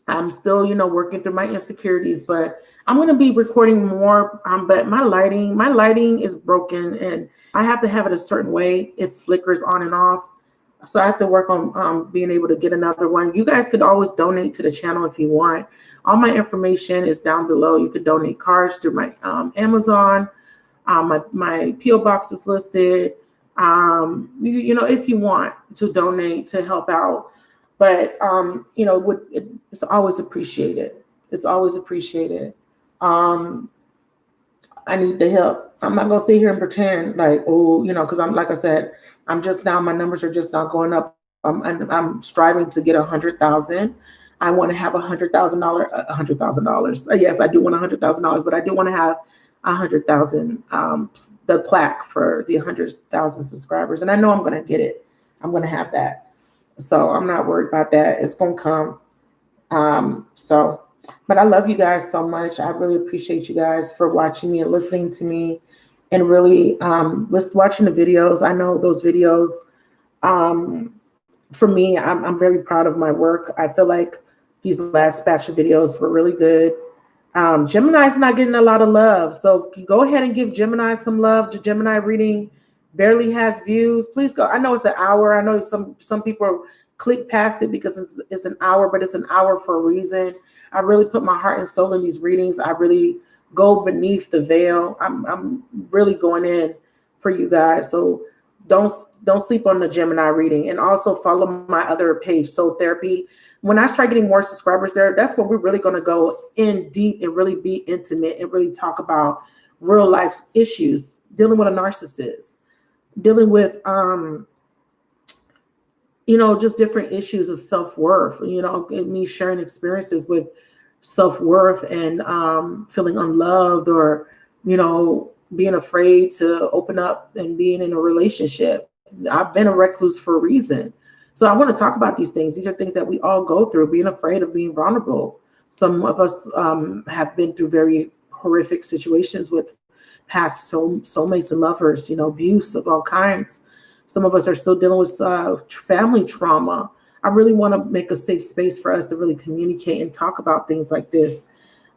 I'm still, working through my insecurities, but I'm going to be recording more. But my lighting is broken, and I have to have it a certain way. It flickers on and off. So I have to work on being able to get another one. You guys could always donate to the channel if you want. All my information is down below. You could donate cards through my Amazon. My P.O. box is listed. If you want to donate to help out. But, it's always appreciated. It's always appreciated. I need the help. I'm not going to sit here and pretend like, because like I said, my numbers are just not going up. I'm striving to get 100,000. I want to have $100,000. Yes, I do want $100,000, but I do want to have 100,000, the plaque for the 100,000 subscribers. And I know I'm going to get it. I'm going to have that. So I'm not worried about that. It's going to come. But I love you guys so much. I really appreciate you guys for watching me and listening to me and really watching the videos. I know those videos, for me, I'm very proud of my work. I feel like these last batch of videos were really good. Gemini's not getting a lot of love. So go ahead and give Gemini some love. The Gemini reading barely has views. Please go. I know it's an hour. I know some people click past it because it's an hour, but it's an hour for a reason. I really put my heart and soul in these readings. I really go beneath the veil. I'm really going in for you guys. So don't sleep on the Gemini reading, and also follow my other page, Soul Therapy. When I start getting more subscribers there, that's when we're really going to go in deep and really be intimate and really talk about real life issues, dealing with a narcissist, dealing with, just different issues of self-worth, and me sharing experiences with self-worth and feeling unloved, or, being afraid to open up and being in a relationship. I've been a recluse for a reason. So I want to talk about these things. These are things that we all go through, being afraid of being vulnerable. Some of us have been through very horrific situations with past soulmates and lovers, abuse of all kinds. Some of us are still dealing with family trauma. I really want to make a safe space for us to really communicate and talk about things like this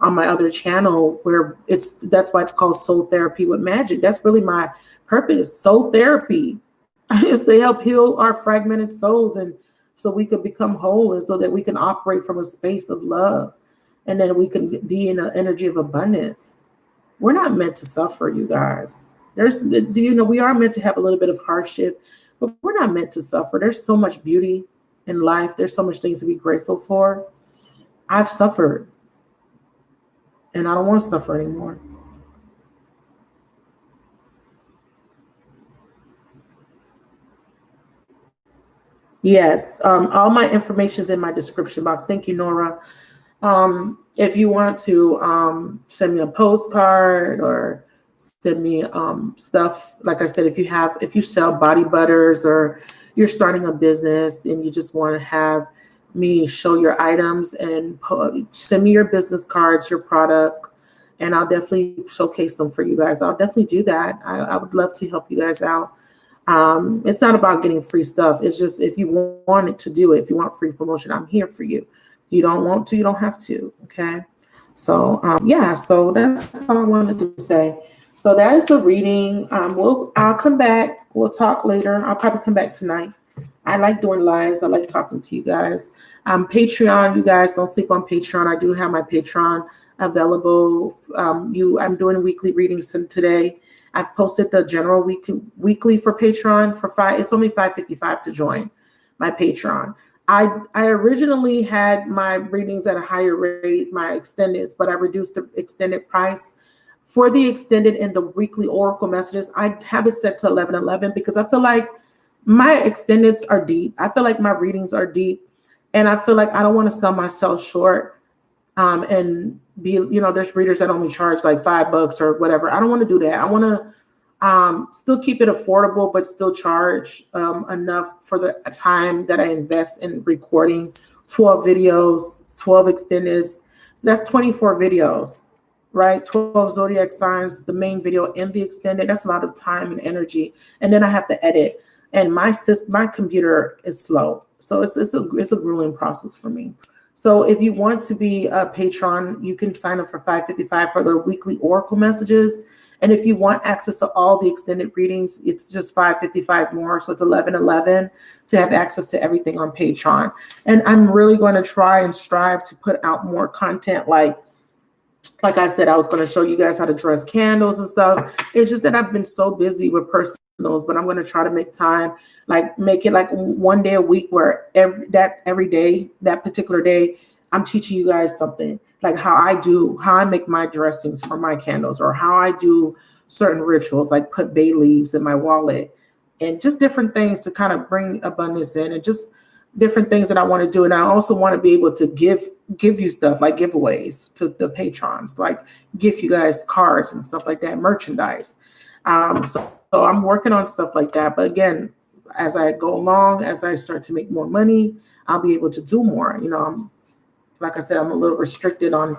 on my other channel, where that's why it's called Soul Therapy with Magic. That's really my purpose. Soul therapy is to help heal our fragmented souls, and so we could become whole, and so that we can operate from a space of love, and then we can be in an energy of abundance. We're not meant to suffer, you guys. We are meant to have a little bit of hardship, but we're not meant to suffer. There's so much beauty in life. There's so much things to be grateful for. I've suffered, and I don't want to suffer anymore. Yes, all my information's in my description box. Thank you, Nora. If you want to send me a postcard or send me stuff, like I said, if you sell body butters, or you're starting a business and you just want to have me show your items, and send me your business cards, your product, and I'll definitely showcase them for you guys. I'll definitely do that. I would love to help you guys out. It's not about getting free stuff. It's just, if you wanted to do it, if you want free promotion, I'm here for you. You don't want to, you don't have to. Okay. So, so that's all I wanted to say. So that is the reading. I'll come back. We'll talk later. I'll probably come back tonight. I like doing lives. I like talking to you guys. Patreon, you guys, don't sleep on Patreon. I do have my Patreon available. I'm doing weekly readings today. I've posted the general weekly for Patreon for it's only $5.55 to join my Patreon. I originally had my readings at a higher rate, my extendeds, but I reduced the extended price. For the extended and the weekly oracle messages, I have it set to $11.11 because I feel like my extendeds are deep. I feel like my readings are deep, and I feel like I don't want to sell myself short. And be, there's readers that only charge like $5 or whatever. I don't want to do that. I want to still keep it affordable, but still charge enough for the time that I invest in recording 12 videos, 12 extendeds. That's 24 videos, right? 12 zodiac signs, the main video and the extended. That's a lot of time and energy. And then I have to edit. And my computer is slow. So it's a grueling process for me. So if you want to be a patron, you can sign up for $5.55 for the weekly oracle messages. And if you want access to all the extended readings, it's just $5.55 more. So it's $11.11 to have access to everything on Patreon. And I'm really going to try and strive to put out more content. Like I said, I was going to show you guys how to dress candles and stuff. It's just that I've been so busy with personals, but I'm going to try to make time, like make it like one day a week where every day, that particular day, I'm teaching you guys something, like how I make my dressings for my candles, or how I do certain rituals, like put bay leaves in my wallet, and just different things to kind of bring abundance in, and just different things that I want to do. And I also want to be able to give you stuff, like giveaways to the patrons, like give you guys cards and stuff like that, merchandise. So I'm working on stuff like that. But again, as I go along, as I start to make more money, I'll be able to do more. Like I said, I'm a little restricted on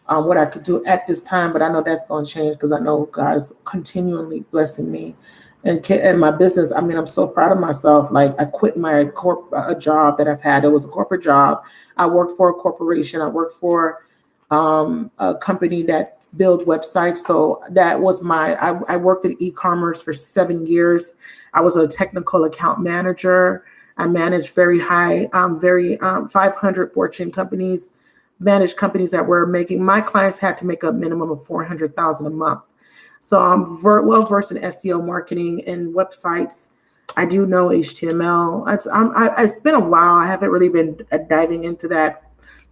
what I could do at this time, but I know that's going to change, because I know God's continually blessing me and my business. I mean, I'm so proud of myself. Like, I quit my a job that I've had. It was a corporate job. I worked for a corporation. I worked for a company that build websites. So that was I worked in e-commerce for 7 years. I was a technical account manager. I managed very high, 500 Fortune companies, managed companies that were making, my clients had to make a minimum of $400,000 a month. So I'm well versed in SEO marketing and websites. I do know HTML. It's been a while. I haven't really been diving into that,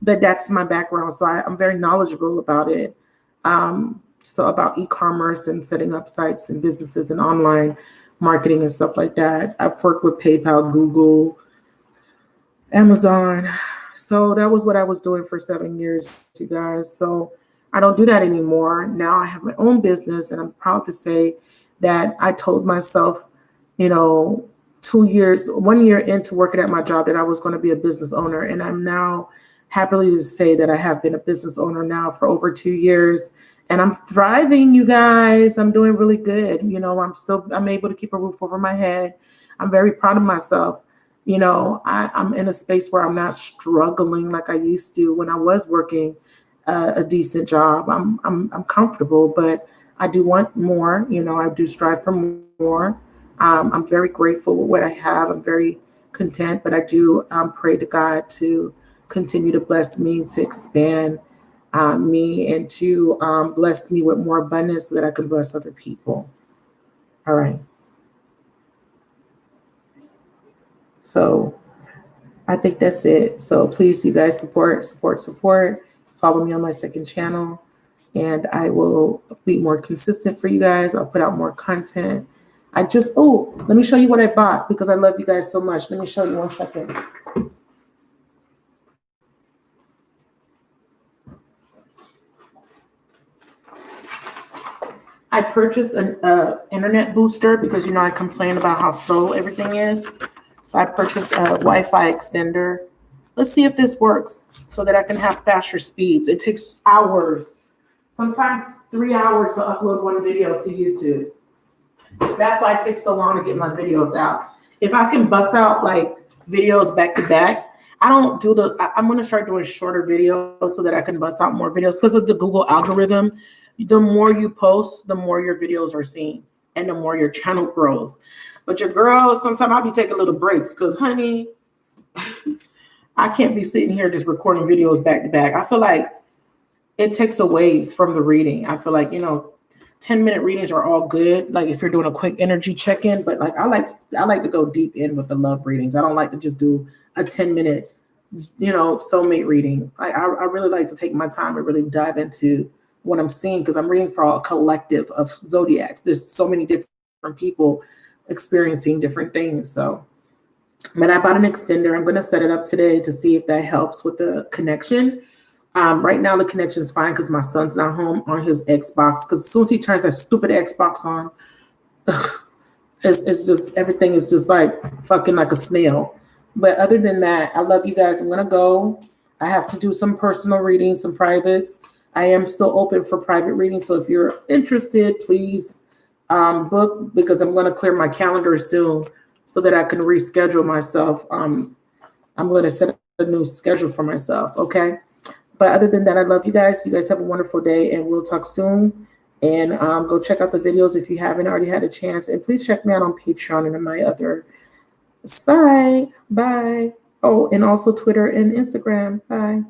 but that's my background. So I'm very knowledgeable about it. So about e-commerce and setting up sites and businesses and online marketing and stuff like that. I've worked with PayPal, Google, Amazon. So that was what I was doing for 7 years, you guys. So I don't do that anymore. Now I have my own business, and I'm proud to say that I told myself, 1 year into working at my job, that I was going to be a business owner. And I'm now happily to say that I have been a business owner now for over 2 years, and I'm thriving, you guys. I'm doing really good. I'm able to keep a roof over my head. I'm very proud of myself. I'm in a space where I'm not struggling like I used to when I was working a decent job. I'm comfortable, but I do want more. I do strive for more. I'm very grateful with what I have. I'm very content, but I do pray to God to continue to bless me, to expand me, and to bless me with more abundance so that I can bless other people. All right. So I think that's it. So please, you guys, support. Follow me on my second channel, and I will be more consistent for you guys. I'll put out more content. Let me show you what I bought, because I love you guys so much. Let me show you 1 second. I purchased an internet booster because, I complain about how slow everything is. So I purchased a Wi-Fi extender. Let's see if this works so that I can have faster speeds. It takes hours, sometimes 3 hours to upload one video to YouTube. That's why it takes so long to get my videos out. If I can bust out like videos back to back, I'm going to start doing shorter videos so that I can bust out more videos, because of the Google algorithm. The more you post, the more your videos are seen, and the more your channel grows. But your girl, sometimes I'll be taking little breaks, because, honey, I can't be sitting here just recording videos back to back. I feel like it takes away from the reading. I feel like, 10-minute readings are all good, like if you're doing a quick energy check-in, but like I like to go deep in with the love readings. I don't like to just do a 10-minute, soulmate reading. I really like to take my time and really dive into what I'm seeing, because I'm reading for a collective of zodiacs. There's so many different people experiencing different things. So, but I bought an extender. I'm going to set it up today to see if that helps with the connection. Right now the connection is fine because my son's not home on his Xbox, because as soon as he turns that stupid Xbox on, it's just, everything is just like fucking like a snail. But other than that, I love you guys. I'm going to go. I have to do some personal readings, some privates. I am still open for private readings. So if you're interested, please book, because I'm going to clear my calendar soon so that I can reschedule myself I'm going to set a new schedule for myself. Okay. But other than that, I love you guys. You guys have a wonderful day, and we'll talk soon. And go check out the videos if you haven't already had a chance. And please check me out on Patreon and on my other site. Bye. Oh, and also Twitter and Instagram. Bye.